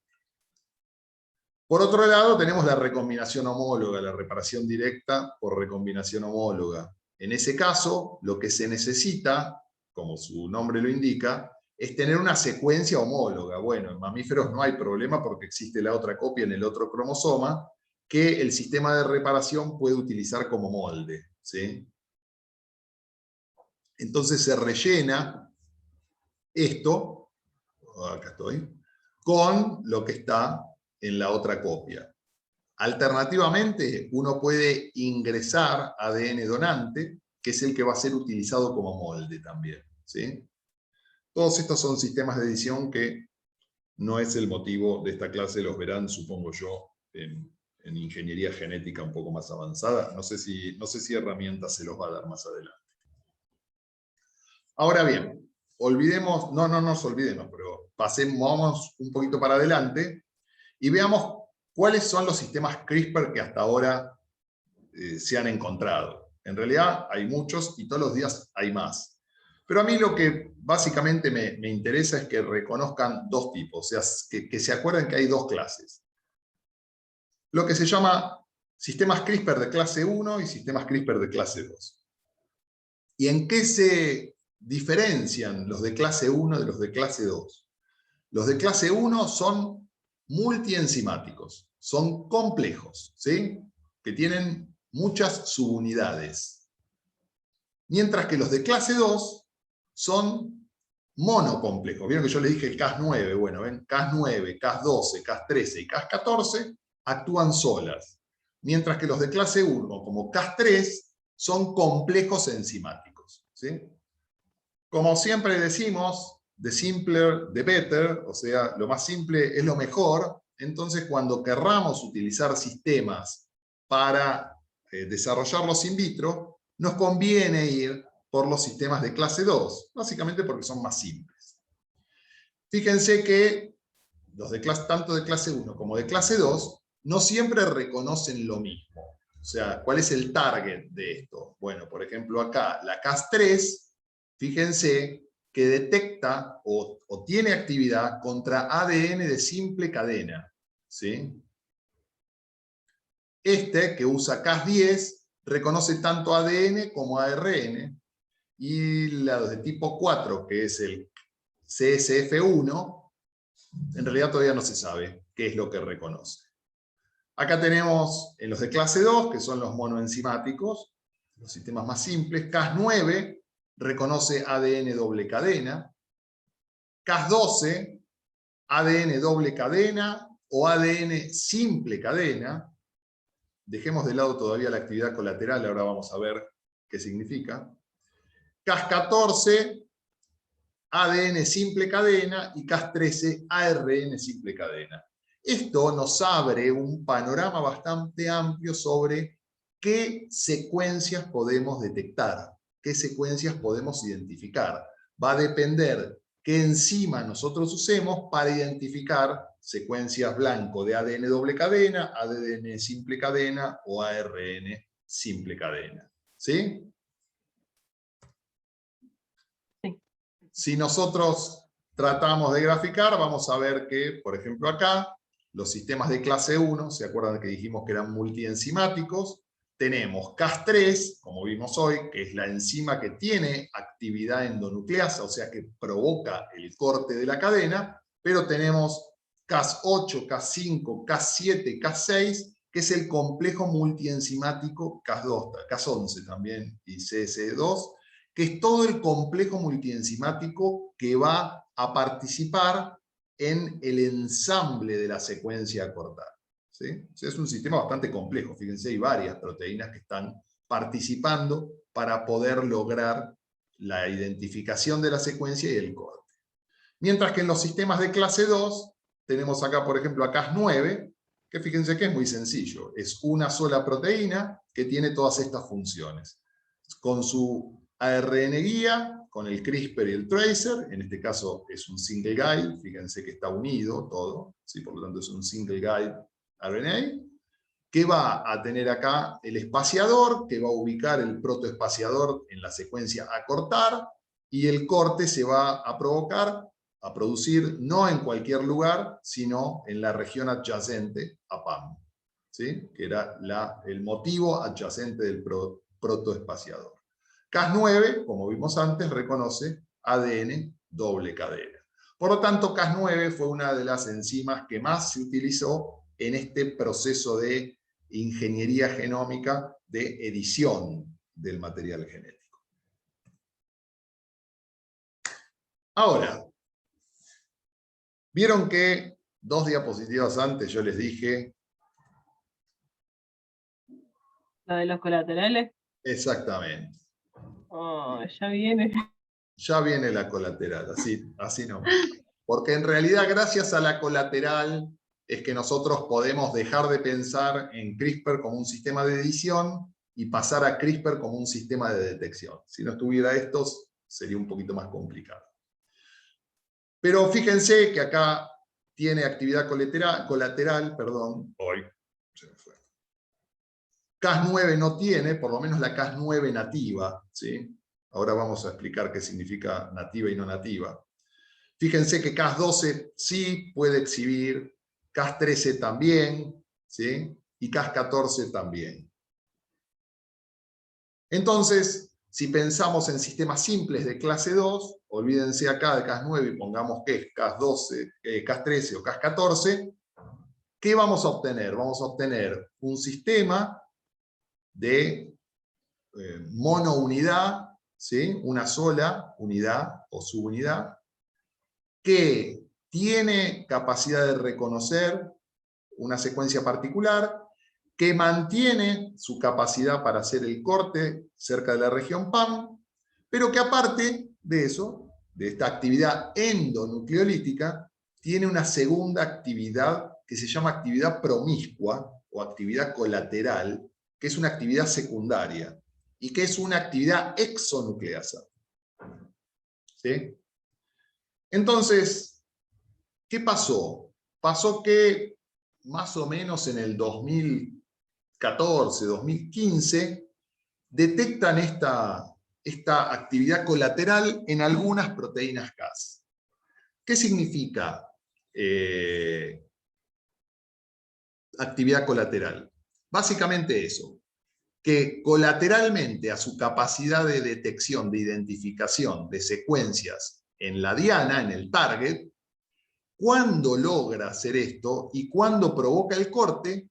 Por otro lado, tenemos la recombinación homóloga, la reparación directa por recombinación homóloga. En ese caso, lo que se necesita, como su nombre lo indica, es tener una secuencia homóloga. Bueno, en mamíferos no hay problema porque existe la otra copia en el otro cromosoma que el sistema de reparación puede utilizar como molde, ¿sí? Entonces se rellena esto, acá estoy, con lo que está en la otra copia. Alternativamente, uno puede ingresar ADN donante, que es el que va a ser utilizado como molde también, ¿sí? Todos estos son sistemas de edición que no es el motivo de esta clase, los verán, supongo yo, en ingeniería genética un poco más avanzada. No sé si herramientas se los va a dar más adelante. Ahora bien, olvidemos, no nos olvidemos, pero vamos un poquito para adelante y veamos cuáles son los sistemas CRISPR que hasta ahora se han encontrado. En realidad hay muchos y todos los días hay más. Pero a mí lo que básicamente me interesa es que reconozcan dos tipos, o sea, que se acuerden que hay dos clases. Lo que se llama sistemas CRISPR de clase 1 y sistemas CRISPR de clase 2. ¿Y en qué se diferencian los de clase 1 de los de clase 2? Los de clase 1 son multienzimáticos, son complejos, ¿sí? Que tienen muchas subunidades. Mientras que los de clase 2 son monocomplejos. Vieron que yo les dije el Cas9, bueno, ven, Cas9, Cas12, Cas13 y Cas14 actúan solas. Mientras que los de clase 1, como Cas3, son complejos enzimáticos, ¿sí? Como siempre decimos, the simpler, the better, o sea, lo más simple es lo mejor. Entonces, cuando querramos utilizar sistemas para desarrollarlos in vitro, nos conviene ir por los sistemas de clase 2, básicamente porque son más simples. Fíjense que los de tanto de clase 1 como de clase 2 no siempre reconocen lo mismo. O sea, ¿cuál es el target de esto? Bueno, por ejemplo, acá la Cas3, fíjense que detecta o tiene actividad contra ADN de simple cadena, ¿sí? Este, que usa Cas10, reconoce tanto ADN como ARN, y la de tipo 4, que es el CSF1, en realidad todavía no se sabe qué es lo que reconoce. Acá tenemos en los de clase 2, que son los monoenzimáticos, los sistemas más simples. Cas9 reconoce ADN doble cadena. Cas12, ADN doble cadena o ADN simple cadena. Dejemos de lado todavía la actividad colateral, ahora vamos a ver qué significa. Cas14, ADN simple cadena, y Cas13, ARN simple cadena. Esto nos abre un panorama bastante amplio sobre qué secuencias podemos detectar, qué secuencias podemos identificar. Va a depender qué enzima nosotros usemos para identificar secuencias blanco de ADN doble cadena, ADN simple cadena o ARN simple cadena. ¿Sí? Si nosotros tratamos de graficar, vamos a ver que, por ejemplo acá, los sistemas de clase 1, ¿se acuerdan que dijimos que eran multienzimáticos? Tenemos Cas3, como vimos hoy, que es la enzima que tiene actividad endonucleasa, o sea que provoca el corte de la cadena, pero tenemos Cas8, Cas5, Cas7, Cas6, que es el complejo multienzimático Cas2, Cas11 también, y CSE2, que es todo el complejo multienzimático que va a participar en el ensamble de la secuencia a cortar. ¿Sí? O sea, es un sistema bastante complejo, fíjense, hay varias proteínas que están participando para poder lograr la identificación de la secuencia y el corte. Mientras que en los sistemas de clase 2, tenemos acá, por ejemplo, a Cas9, que fíjense que es muy sencillo, es una sola proteína que tiene todas estas funciones. Con su ARN guía, con el CRISPR y el tracer, en este caso es un single guide, fíjense que está unido todo, ¿sí? Por lo tanto es un single guide RNA, que va a tener acá el espaciador, que va a ubicar el protoespaciador en la secuencia a cortar, y el corte se va a provocar, a producir, no en cualquier lugar, sino en la región adyacente a PAM, ¿sí? Que era el motivo adyacente del protoespaciador. Cas9, como vimos antes, reconoce ADN doble cadena. Por lo tanto, Cas9 fue una de las enzimas que más se utilizó en este proceso de ingeniería genómica de edición del material genético. Ahora, vieron que 2 diapositivas antes yo les dije La de los colaterales. Exactamente. Oh, ya viene. Ya viene la colateral, así nomás. Porque en realidad, gracias a la colateral, es que nosotros podemos dejar de pensar en CRISPR como un sistema de edición y pasar a CRISPR como un sistema de detección. Si no estuviera esto, sería un poquito más complicado. Pero fíjense que acá tiene actividad colateral, perdón. Hoy se me fue. Cas9 no tiene, por lo menos la Cas9 nativa, ¿sí? Ahora vamos a explicar qué significa nativa y no nativa. Fíjense que Cas12 sí puede exhibir, Cas13 también, ¿sí? Y Cas14 también. Entonces, si pensamos en sistemas simples de clase 2, olvídense acá de Cas9 y pongamos que es Cas12, Cas13 o Cas14, ¿qué vamos a obtener? Vamos a obtener un sistema de monounidad, ¿sí? Una sola unidad o subunidad, que tiene capacidad de reconocer una secuencia particular, que mantiene su capacidad para hacer el corte cerca de la región PAM, pero que aparte de eso, de esta actividad endonucleolítica, tiene una segunda actividad que se llama actividad promiscua o actividad colateral, que es una actividad secundaria y que es una actividad exonucleasa. ¿Sí? Entonces, ¿qué pasó? Pasó que más o menos en el 2014, 2015, detectan esta actividad colateral en algunas proteínas Cas. ¿Qué significa actividad colateral? Básicamente eso, que colateralmente a su capacidad de detección, de identificación de secuencias en la diana, en el target, cuando logra hacer esto y cuando provoca el corte,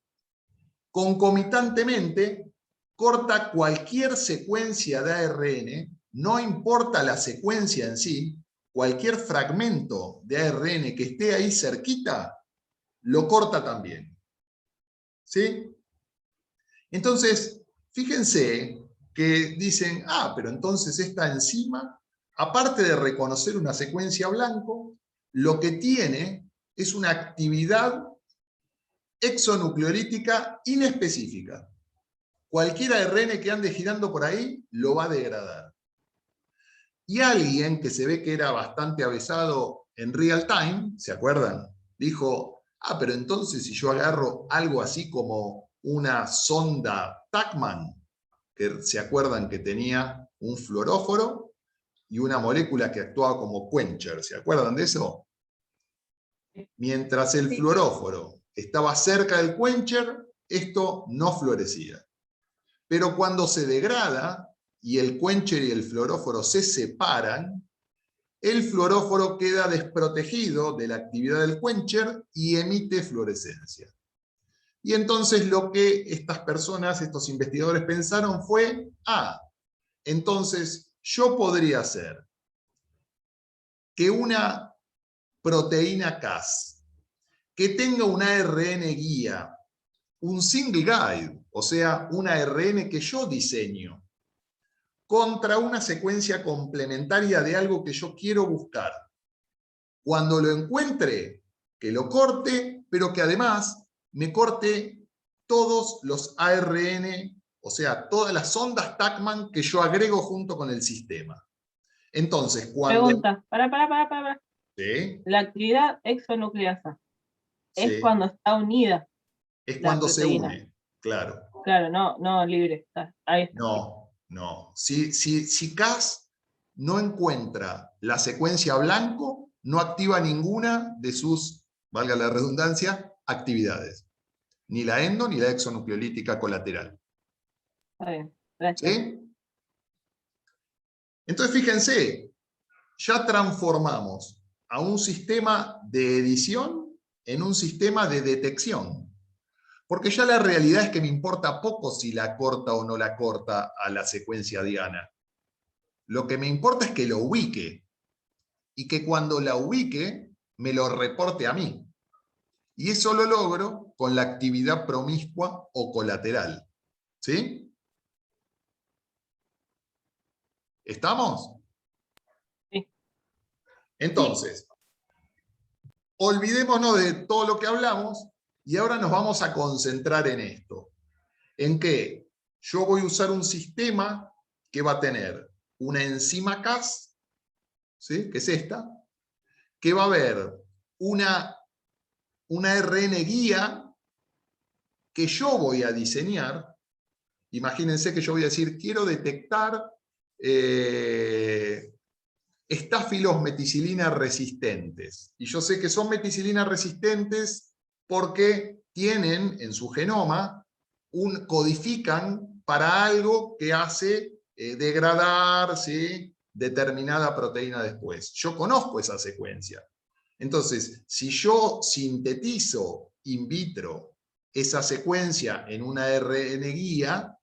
concomitantemente corta cualquier secuencia de ARN, no importa la secuencia en sí, cualquier fragmento de ARN que esté ahí cerquita, lo corta también. ¿Sí? Entonces, fíjense que dicen, pero entonces esta enzima, aparte de reconocer una secuencia blanco, lo que tiene es una actividad exonucleolítica inespecífica. Cualquier ARN que ande girando por ahí lo va a degradar. Y alguien que se ve que era bastante avesado en real time, ¿se acuerdan? Dijo, pero entonces si yo agarro algo así como una sonda Tachman, que se acuerdan que tenía un fluoróforo y una molécula que actuaba como quencher, ¿se acuerdan de eso? Mientras el Sí. fluoróforo estaba cerca del quencher, esto no florecía. Pero cuando se degrada y el quencher y el fluoróforo se separan, el fluoróforo queda desprotegido de la actividad del quencher y emite fluorescencia. Y entonces lo que estas personas, estos investigadores pensaron fue, entonces yo podría hacer que una proteína Cas que tenga un ARN guía, un single guide, o sea, un ARN que yo diseño, contra una secuencia complementaria de algo que yo quiero buscar. Cuando lo encuentre, que lo corte, pero que además me corte todos los ARN, o sea, todas las ondas Tachman que yo agrego junto con el sistema. Entonces, cuando... Pregunta, para. ¿Sí? La actividad exonucleasa es Sí. cuando está unida Es la cuando se proteína. une, claro. Claro, no libre. Ahí está. No. Si Cas no encuentra la secuencia blanco, no activa ninguna de sus, valga la redundancia, actividades. Ni la endo ni la exonucleolítica colateral. Está bien, gracias. ¿Sí? Entonces fíjense, ya transformamos a un sistema de edición en un sistema de detección. Porque ya la realidad es que me importa poco si la corta o no la corta a la secuencia diana. Lo que me importa es que lo ubique. Y que cuando la ubique, me lo reporte a mí. Y eso lo logro con la actividad promiscua o colateral. ¿Sí? ¿Estamos? Sí. Entonces, olvidémonos de todo lo que hablamos y ahora nos vamos a concentrar en esto. ¿En qué? Yo voy a usar un sistema que va a tener una enzima Cas, ¿sí? Que es esta, que va a haber una ARN guía que yo voy a diseñar. Imagínense que yo voy a decir, quiero detectar estáfilos meticilina resistentes. Y yo sé que son meticilina resistentes porque tienen en su genoma, codifican para algo que hace degradar, ¿sí?, determinada proteína después. Yo conozco esa secuencia. Entonces, si yo sintetizo in vitro esa secuencia en una ARN guía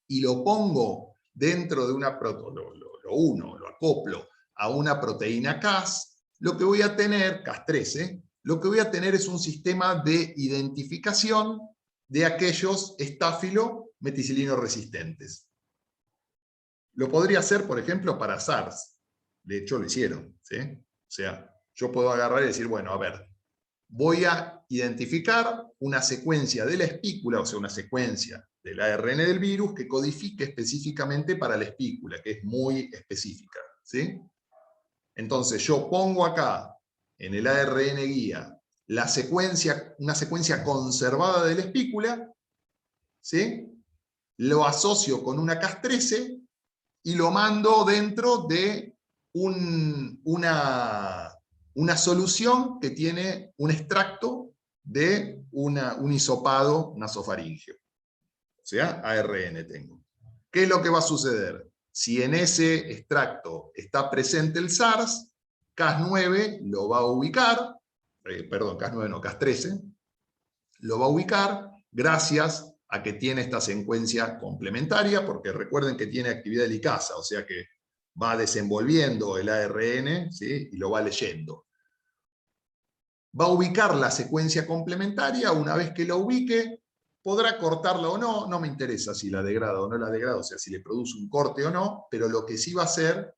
y lo pongo dentro de una lo acoplo a una proteína Cas, lo que voy a tener, Cas13, lo que voy a tener es un sistema de identificación de aquellos estáfilo meticilino resistentes. Lo podría hacer, por ejemplo, para SARS. De hecho, lo hicieron, ¿sí? O sea, yo puedo agarrar y decir, bueno, a ver, voy a identificar una secuencia de la espícula, o sea, una secuencia del ARN del virus que codifique específicamente para la espícula, que es muy específica, ¿sí? Entonces yo pongo acá, en el ARN guía, la secuencia, una secuencia conservada de la espícula, ¿sí? Lo asocio con una Cas13 y lo mando dentro de una solución que tiene un extracto de un hisopado nasofaríngeo. O sea, ARN tengo. ¿Qué es lo que va a suceder? Si en ese extracto está presente el SARS, Cas9 lo va a ubicar, perdón, Cas9 no, Cas13, lo va a ubicar gracias a que tiene esta secuencia complementaria, porque recuerden que tiene actividad de licasa, o sea que va desenvolviendo el ARN, ¿sí?, y lo va leyendo. Va a ubicar la secuencia complementaria, una vez que la ubique, podrá cortarla o no, no me interesa si la degrada o no la degrada, o sea, si le produce un corte o no, pero lo que sí va a hacer,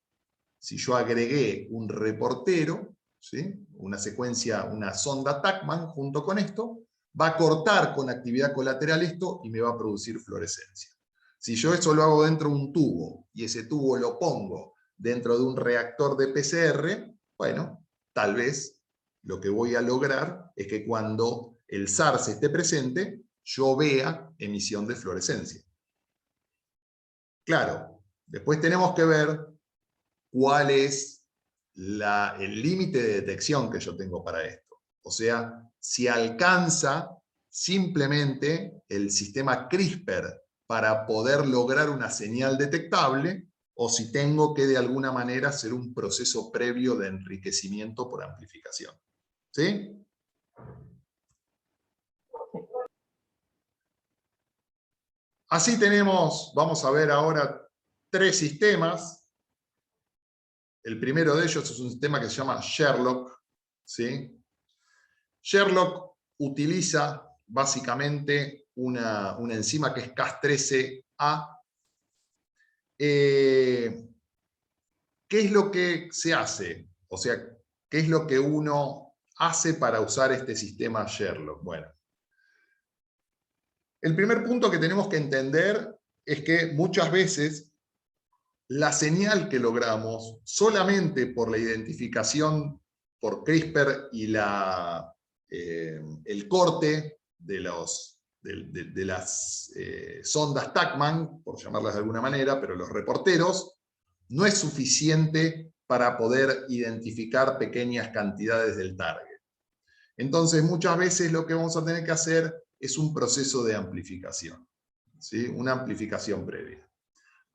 si yo agregué un reportero, ¿sí?, una secuencia, una sonda Tachman junto con esto, va a cortar con actividad colateral esto y me va a producir fluorescencia. Si yo eso lo hago dentro de un tubo y ese tubo lo pongo dentro de un reactor de PCR, bueno, tal vez lo que voy a lograr es que cuando el SARS esté presente, yo vea emisión de fluorescencia. Claro, después tenemos que ver cuál es el límite de detección que yo tengo para esto. O sea, si alcanza simplemente el sistema CRISPR para poder lograr una señal detectable, o si tengo que de alguna manera hacer un proceso previo de enriquecimiento por amplificación. ¿Sí? Así tenemos, vamos a ver ahora, 3 sistemas. El primero de ellos es un sistema que se llama Sherlock, ¿sí? Sherlock utiliza básicamente una enzima que es Cas13A. ¿Qué es lo que se hace? O sea, ¿qué es lo que uno hace para usar este sistema Sherlock? Bueno, el primer punto que tenemos que entender es que muchas veces la señal que logramos solamente por la identificación por CRISPR y el corte de las sondas Tachman, por llamarlas de alguna manera, pero los reporteros, no es suficiente para poder identificar pequeñas cantidades del target. Entonces, muchas veces lo que vamos a tener que hacer es un proceso de amplificación, ¿sí? Una amplificación previa.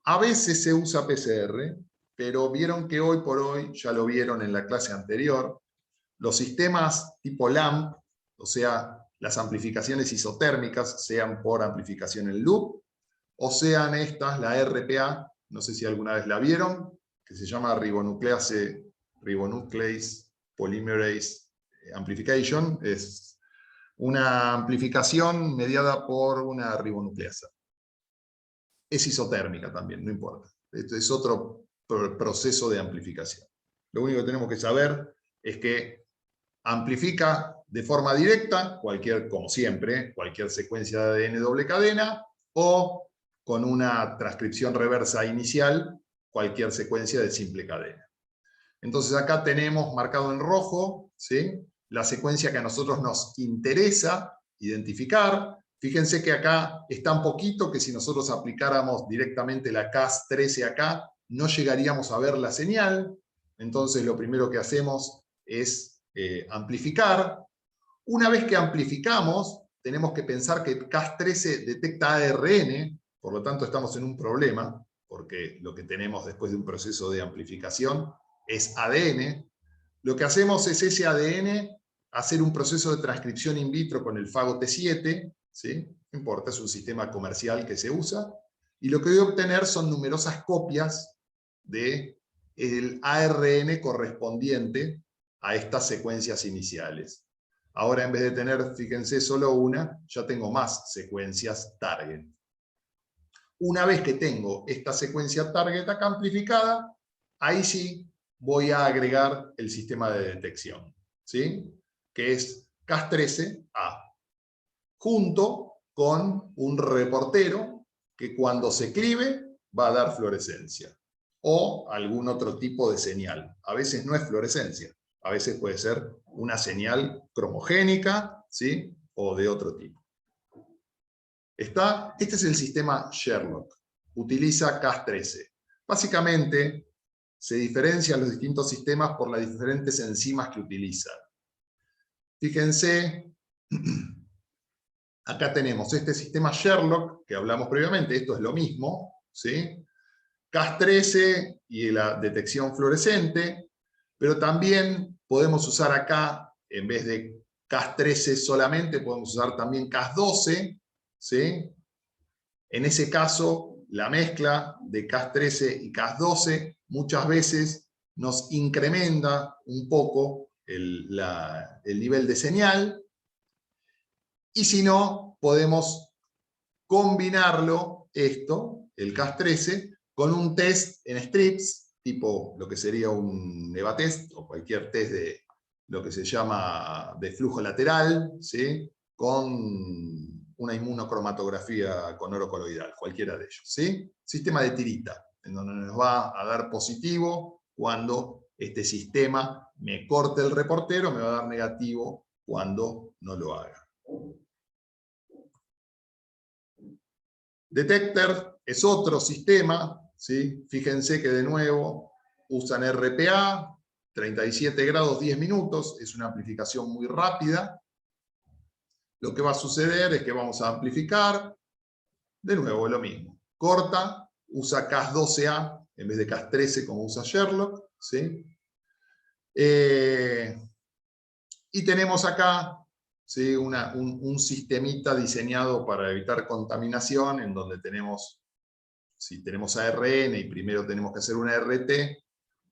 A veces se usa PCR, pero vieron que hoy por hoy, ya lo vieron en la clase anterior, los sistemas tipo LAMP, o sea, las amplificaciones isotérmicas, sean por amplificación en loop, o sean estas, la RPA, no sé si alguna vez la vieron, que se llama Ribonuclease Polymerase Amplification, es una amplificación mediada por una ribonucleasa. Es isotérmica también, no importa. Esto es otro proceso de amplificación. Lo único que tenemos que saber es que amplifica de forma directa, como siempre, cualquier secuencia de ADN doble cadena, o con una transcripción reversa inicial, cualquier secuencia de simple cadena. Entonces acá tenemos marcado en rojo, ¿sí?, la secuencia que a nosotros nos interesa identificar. Fíjense que acá es tan poquito que si nosotros aplicáramos directamente la Cas13 acá, no llegaríamos a ver la señal. Entonces lo primero que hacemos es amplificar. Una vez que amplificamos, tenemos que pensar que Cas13 detecta ARN, por lo tanto estamos en un problema, porque lo que tenemos después de un proceso de amplificación es ADN. Lo que hacemos es ese ADN hacer un proceso de transcripción in vitro con el fago T7, ¿sí? No importa, es un sistema comercial que se usa, y lo que voy a obtener son numerosas copias del ARN correspondiente a estas secuencias iniciales. Ahora, en vez de tener, fíjense, solo una, ya tengo más secuencias target. Una vez que tengo esta secuencia target acá amplificada, ahí sí voy a agregar el sistema de detección, ¿sí?, que es Cas13A, junto con un reportero que cuando se clive va a dar fluorescencia, o algún otro tipo de señal. A veces no es fluorescencia, a veces puede ser una señal cromogénica, ¿sí?, o de otro tipo. Este es el sistema Sherlock. Utiliza Cas13. Básicamente, se diferencian los distintos sistemas por las diferentes enzimas que utilizan. Fíjense, acá tenemos este sistema Sherlock, que hablamos previamente, esto es lo mismo, ¿sí?, Cas13 y la detección fluorescente, pero también podemos usar acá, en vez de Cas13 solamente, podemos usar también Cas12, ¿sí? En ese caso, la mezcla de Cas13 y Cas12 muchas veces nos incrementa un poco el nivel de señal, y si no, podemos combinarlo, el Cas13, con un test en strips, tipo lo que sería un EVA-test, o cualquier test de lo que se llama de flujo lateral, ¿sí?, con una inmunocromatografía con oro coloidal, cualquiera de ellos, ¿sí? Sistema de tirita, en donde nos va a dar positivo cuando este sistema me corte el reportero, me va a dar negativo cuando no lo haga. Detector es otro sistema, ¿sí? Fíjense que de nuevo usan RPA, 37 grados 10 minutos, es una amplificación muy rápida. Lo que va a suceder es que vamos a amplificar, de nuevo lo mismo, corta, usa Cas12A en vez de Cas13 como usa Sherlock, ¿sí? Y tenemos acá, ¿sí?, un sistemita diseñado para evitar contaminación, en donde tenemos, si tenemos ARN y primero tenemos que hacer una RT,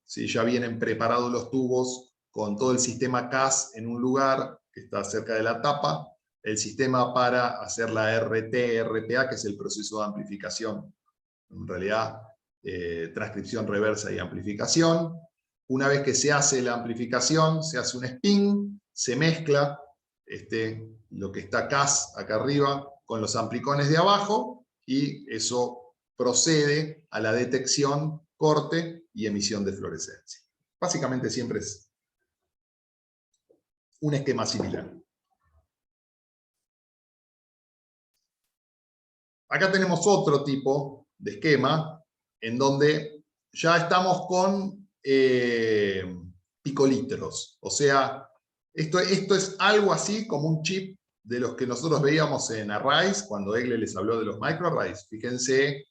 ¿sí?, ya vienen preparados los tubos con todo el sistema Cas en un lugar que está cerca de la tapa, el sistema para hacer la RT-RPA, que es el proceso de amplificación, en realidad transcripción reversa y amplificación. Una vez que se hace la amplificación, se hace un spin, se mezcla lo que está Cas acá arriba con los amplicones de abajo, y eso procede a la detección, corte y emisión de fluorescencia. Básicamente siempre es un esquema similar. Acá tenemos otro tipo de esquema, en donde ya estamos con picolitros. O sea, esto es algo así como un chip de los que nosotros veíamos en Arrays, cuando Egle les habló de los microarrays. Fíjense,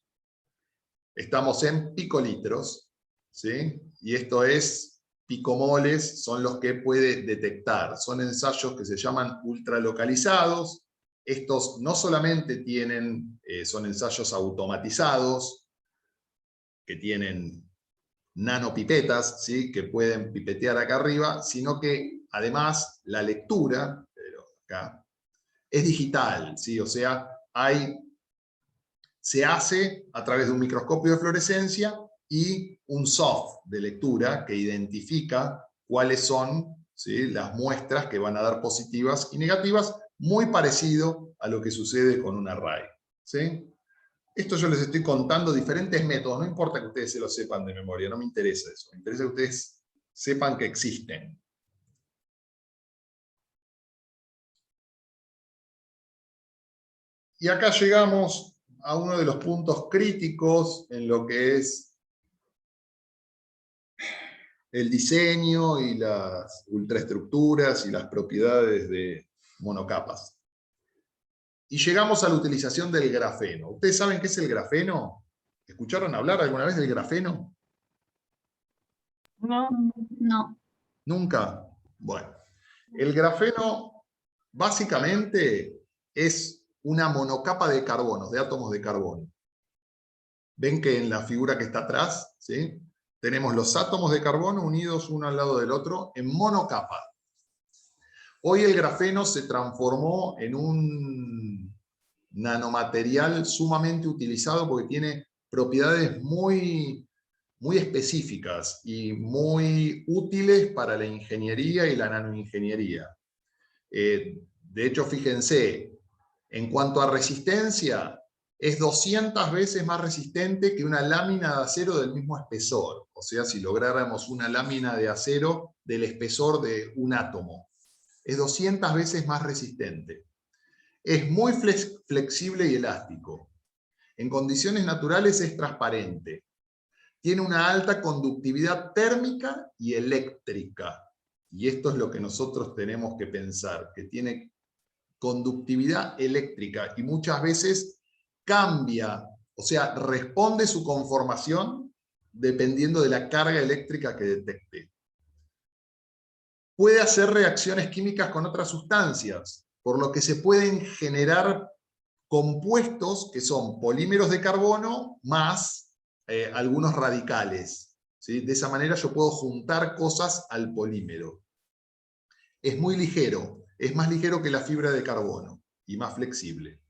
estamos en picolitros, ¿sí? Y esto es picomoles, son los que puede detectar. Son ensayos que se llaman ultralocalizados. Estos no solamente son ensayos automatizados, que tienen nanopipetas, ¿sí?, que pueden pipetear acá arriba, sino que además la lectura, pero acá, es digital, ¿sí? O sea, se hace a través de un microscopio de fluorescencia y un soft de lectura que identifica cuáles son, ¿sí?, las muestras que van a dar positivas y negativas, muy parecido a lo que sucede con un array. ¿Sí? Esto yo les estoy contando diferentes métodos, no importa que ustedes se lo sepan de memoria, no me interesa eso, me interesa que ustedes sepan que existen. Y acá llegamos a uno de los puntos críticos en lo que es el diseño y las ultraestructuras y las propiedades de monocapas. Y llegamos a la utilización del grafeno. ¿Ustedes saben qué es el grafeno? ¿Escucharon hablar alguna vez del grafeno? No. No. ¿Nunca? Bueno, el grafeno básicamente es una monocapa de carbonos, de átomos de carbono. Ven que en la figura que está atrás, ¿sí?, tenemos los átomos de carbono unidos uno al lado del otro en monocapa. Hoy el grafeno se transformó en un nanomaterial sumamente utilizado porque tiene propiedades muy específicas y muy útiles para la ingeniería y la nanoingeniería. De hecho, fíjense, en cuanto a resistencia, es 200 veces más resistente que una lámina de acero del mismo espesor. O sea, si lográramos una lámina de acero del espesor de un átomo. Es 200 veces más resistente. Es muy flexible y elástico. En condiciones naturales es transparente. Tiene una alta conductividad térmica y eléctrica. Y esto es lo que nosotros tenemos que pensar, que tiene conductividad eléctrica y muchas veces cambia, o sea, responde su conformación dependiendo de la carga eléctrica que detecte. Puede hacer reacciones químicas con otras sustancias, por lo que se pueden generar compuestos que son polímeros de carbono más algunos radicales. ¿Sí? De esa manera yo puedo juntar cosas al polímero. Es muy ligero, es más ligero que la fibra de carbono y más flexible.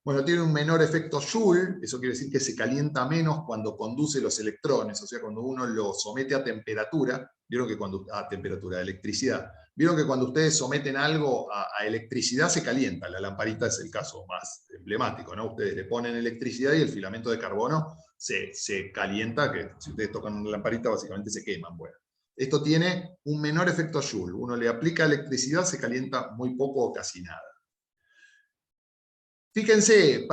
Bueno, tiene un menor efecto Joule, eso quiere decir que se calienta menos cuando conduce los electrones, o sea, cuando uno lo somete a temperatura, vieron que cuando, a temperatura, a electricidad, vieron que cuando ustedes someten algo a electricidad se calienta, la lamparita es el caso más emblemático, ¿no? Ustedes le ponen electricidad y el filamento de carbono se calienta, que si ustedes tocan una lamparita básicamente se queman. Bueno, esto tiene un menor efecto Joule, uno le aplica electricidad, se calienta muy poco o casi nada. Fíjense,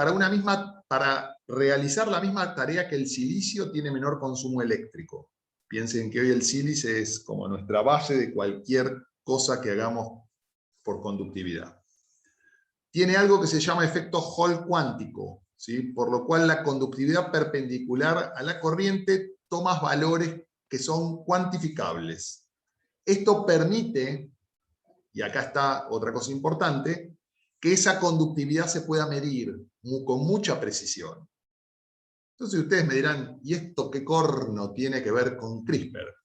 para realizar la misma tarea que el silicio tiene menor consumo eléctrico. Piensen que hoy el sílice es como nuestra base de cualquier cosa que hagamos por conductividad. Tiene algo que se llama efecto Hall cuántico, ¿sí? Por lo cual la conductividad perpendicular a la corriente toma valores que son cuantificables. Esto permite, y acá está otra cosa importante, que esa conductividad se pueda medir con mucha precisión. Entonces ustedes me dirán, ¿y esto qué corno tiene que ver con CRISPR?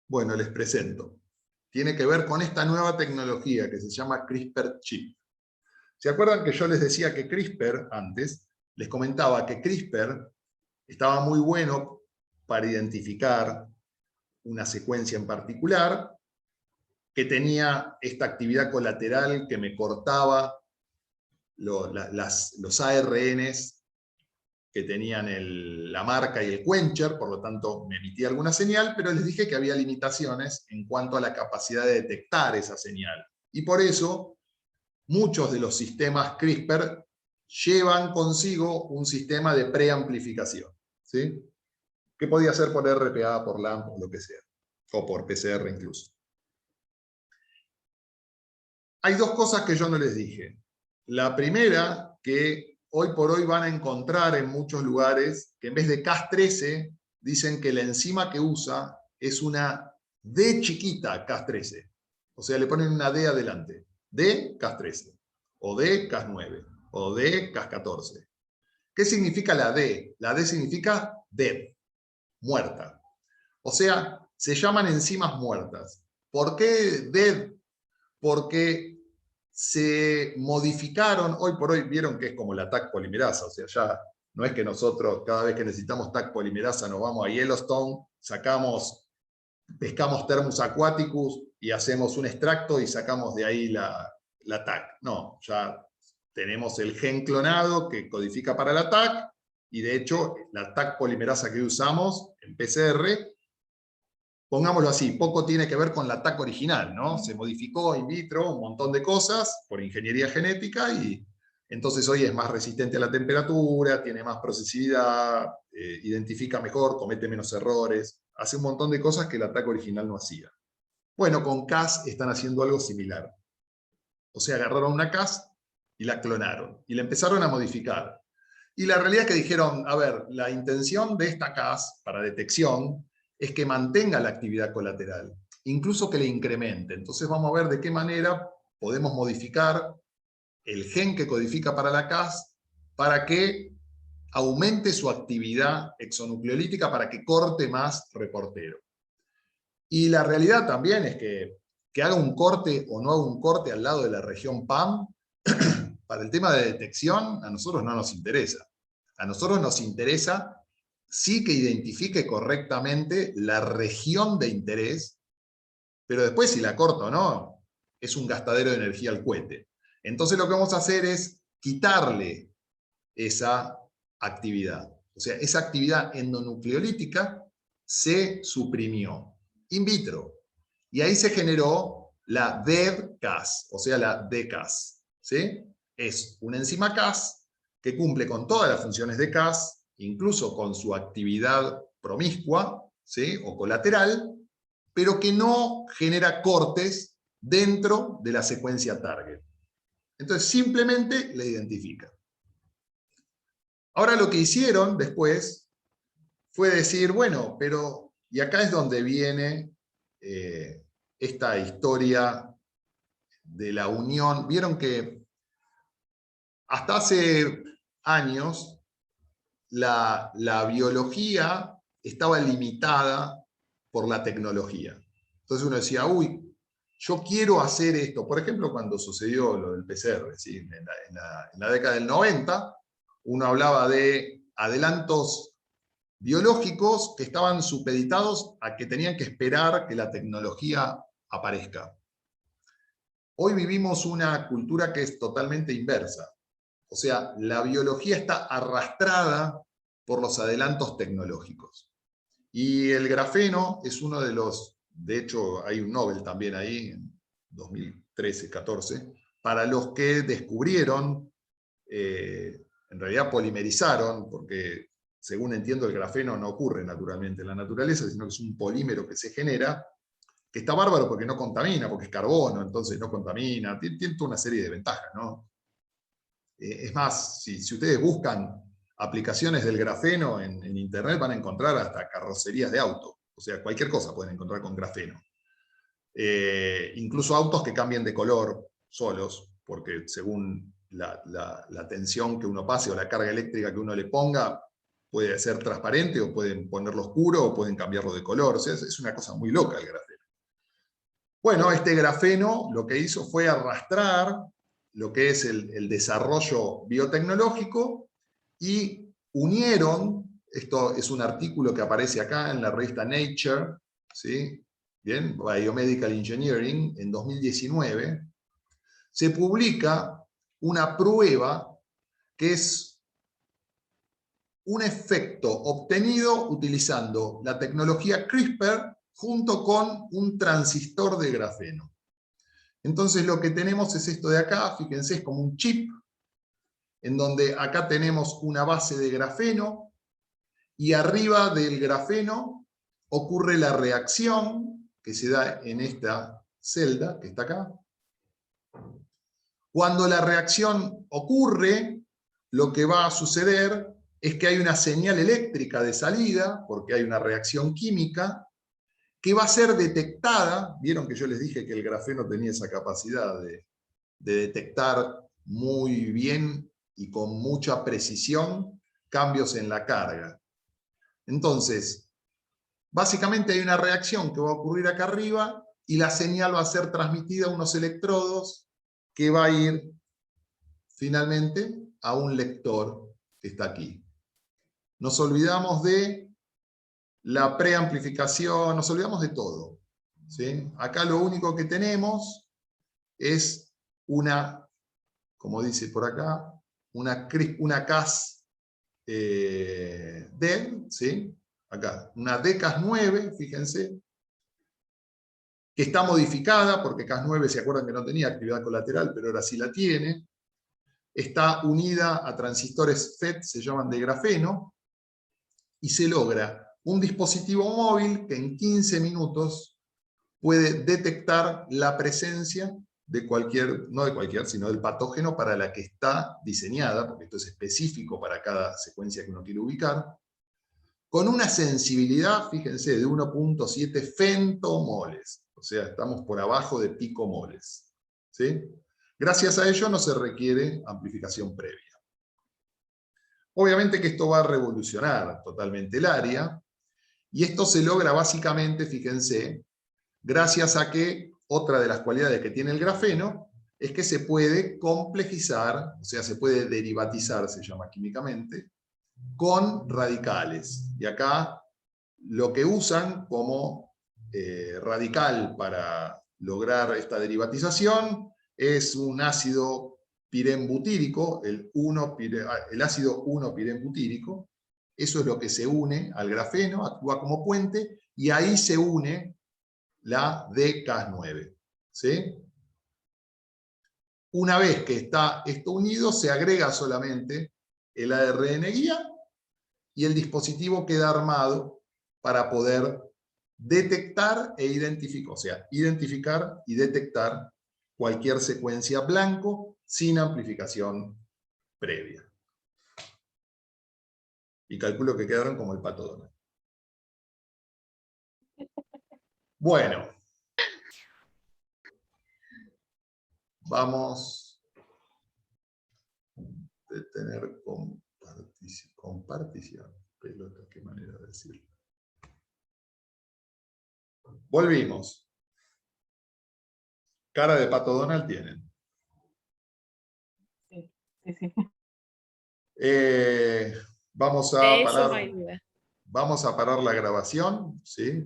Bueno, les presento. Tiene que ver con esta nueva tecnología que se llama CRISPR-Chip. ¿Se acuerdan que yo les decía que CRISPR antes? Les comentaba que CRISPR estaba muy bueno para identificar una secuencia en particular, que tenía esta actividad colateral que me cortaba los ARNs que tenían la marca y el quencher, por lo tanto me emitía alguna señal, pero les dije que había limitaciones en cuanto a la capacidad de detectar esa señal. Y por eso muchos de los sistemas CRISPR llevan consigo un sistema de preamplificación, ¿sí? Que podía ser por RPA, por LAMP, o lo que sea, o por PCR incluso. Hay dos cosas que yo no les dije. La primera, que hoy por hoy van a encontrar en muchos lugares, que en vez de Cas13, dicen que la enzima que usa es una D chiquita Cas13. O sea, le ponen una D adelante. D Cas13, o D Cas9, o D Cas14. ¿Qué significa la D? La D significa dead, muerta. O sea, se llaman enzimas muertas. ¿Por qué dead? Porque se modificaron, hoy por hoy vieron que es como la TAC polimerasa, o sea, ya No es que nosotros, cada vez que necesitamos TAC polimerasa, nos vamos a Yellowstone, pescamos Thermus aquaticus y hacemos un extracto y sacamos de ahí la TAC. No, ya tenemos el gen clonado que codifica para la TAC, y de hecho la TAC polimerasa que usamos en PCR, pongámoslo así, poco tiene que ver con la TAC original, ¿no? Se modificó in vitro un montón de cosas por ingeniería genética, y entonces hoy es más resistente a la temperatura, tiene más procesividad, identifica mejor, comete menos errores, hace un montón de cosas que la TAC original no hacía. Bueno, con Cas están haciendo algo similar. O sea, agarraron una Cas y la clonaron, y la empezaron a modificar. Y la realidad es que dijeron, a ver, la intención de esta Cas para detección es que mantenga la actividad colateral, incluso que le incremente. Entonces vamos a ver de qué manera podemos modificar el gen que codifica para la Cas para que aumente su actividad exonucleolítica, para que corte más reportero. Y la realidad también es que haga un corte o no haga un corte al lado de la región PAM, para el tema de detección, a nosotros no nos interesa. A nosotros nos interesa sí que identifique correctamente la región de interés, pero después si la corto o no, es un gastadero de energía al cohete. Entonces lo que vamos a hacer es quitarle esa actividad. O sea, esa actividad endonucleolítica se suprimió in vitro. Y ahí se generó la DEV-Cas, o sea, la DCAS. ¿Sí? Es una enzima Cas que cumple con todas las funciones de Cas, incluso con su actividad promiscua, ¿sí? O colateral, pero que no genera cortes dentro de la secuencia target. Entonces simplemente la identifica. Ahora lo que hicieron después fue decir, bueno, pero, y acá es donde viene esta historia de la unión. Vieron que hasta hace años la biología estaba limitada por la tecnología. Entonces uno decía, uy, yo quiero hacer esto. Por ejemplo, cuando sucedió lo del PCR, ¿sí? en la década del 90, uno hablaba de adelantos biológicos que estaban supeditados a que tenían que esperar que la tecnología aparezca. Hoy vivimos una cultura que es totalmente inversa. O sea, la biología está arrastrada por los adelantos tecnológicos. Y el grafeno es uno de los, de hecho hay un Nobel también ahí, en 2013-14, para los que descubrieron, en realidad polimerizaron, porque según entiendo el grafeno no ocurre naturalmente en la naturaleza, sino que es un polímero que se genera, que está bárbaro porque no contamina, porque es carbono, entonces no contamina, tiene toda una serie de ventajas, ¿no? Es más, si ustedes buscan aplicaciones del grafeno en internet, van a encontrar hasta carrocerías de auto. O sea, cualquier cosa pueden encontrar con grafeno. Incluso autos que cambien de color solos, porque según la tensión que uno pase o la carga eléctrica que uno le ponga, puede ser transparente o pueden ponerlo oscuro o pueden cambiarlo de color. O sea, es una cosa muy loca el grafeno. Bueno, este grafeno lo que hizo fue arrastrar lo que es el desarrollo biotecnológico, y unieron, esto es un artículo que aparece acá en la revista Nature, ¿sí? Bien, Biomedical Engineering, en 2019, se publica una prueba que es un efecto obtenido utilizando la tecnología CRISPR junto con un transistor de grafeno. Entonces lo que tenemos es esto de acá, fíjense, es como un chip, en donde acá tenemos una base de grafeno, y arriba del grafeno ocurre la reacción que se da en esta celda, que está acá. Cuando la reacción ocurre, lo que va a suceder es que hay una señal eléctrica de salida, porque hay una reacción química, que va a ser detectada. Vieron que yo les dije que el grafeno tenía esa capacidad de detectar muy bien y con mucha precisión cambios en la carga. Entonces, básicamente hay una reacción que va a ocurrir acá arriba, y la señal va a ser transmitida a unos electrodos que va a ir finalmente a un lector que está aquí. nos olvidamos de la preamplificación, nos olvidamos de todo. ¿Sí? Acá lo único que tenemos es una, como dice por acá, una CAS DEN, ¿sí? Acá, una DCAS9, fíjense, que está modificada, porque CAS9 se acuerdan que no tenía actividad colateral, pero ahora sí la tiene. Está unida a transistores FET, se llaman de grafeno, y se logra un dispositivo móvil que en 15 minutos puede detectar la presencia de cualquier, no de cualquier, sino del patógeno para la que está diseñada, porque esto es específico para cada secuencia que uno quiere ubicar, con una sensibilidad, fíjense, de 1.7 femtomoles. O sea, estamos por abajo de picomoles. ¿Sí? Gracias a ello no se requiere amplificación previa. Obviamente que esto va a revolucionar totalmente el área, y esto se logra básicamente, fíjense, gracias a que otra de las cualidades que tiene el grafeno es que se puede complejizar, o sea, se puede derivatizar, se llama químicamente, con radicales. Y acá lo que usan como radical para lograr esta derivatización es un ácido pirenbutírico, el ácido 1-pirenbutírico. Eso es lo que se une al grafeno, actúa como puente, y ahí se une la DCAS9. ¿Sí? Una vez que está esto unido, se agrega solamente el ARN guía y el dispositivo queda armado para poder detectar e identificar, o sea, identificar y detectar cualquier secuencia blanco sin amplificación previa. Y calculo que quedaron como el Pato Donald. Bueno. Vamos a tener compartición. Pelota, qué manera de decirlo. Volvimos. Cara de Pato Donald tienen. Sí, sí, sí. Vamos a De eso no hay parar, duda. vamos a parar la grabación, ¿sí?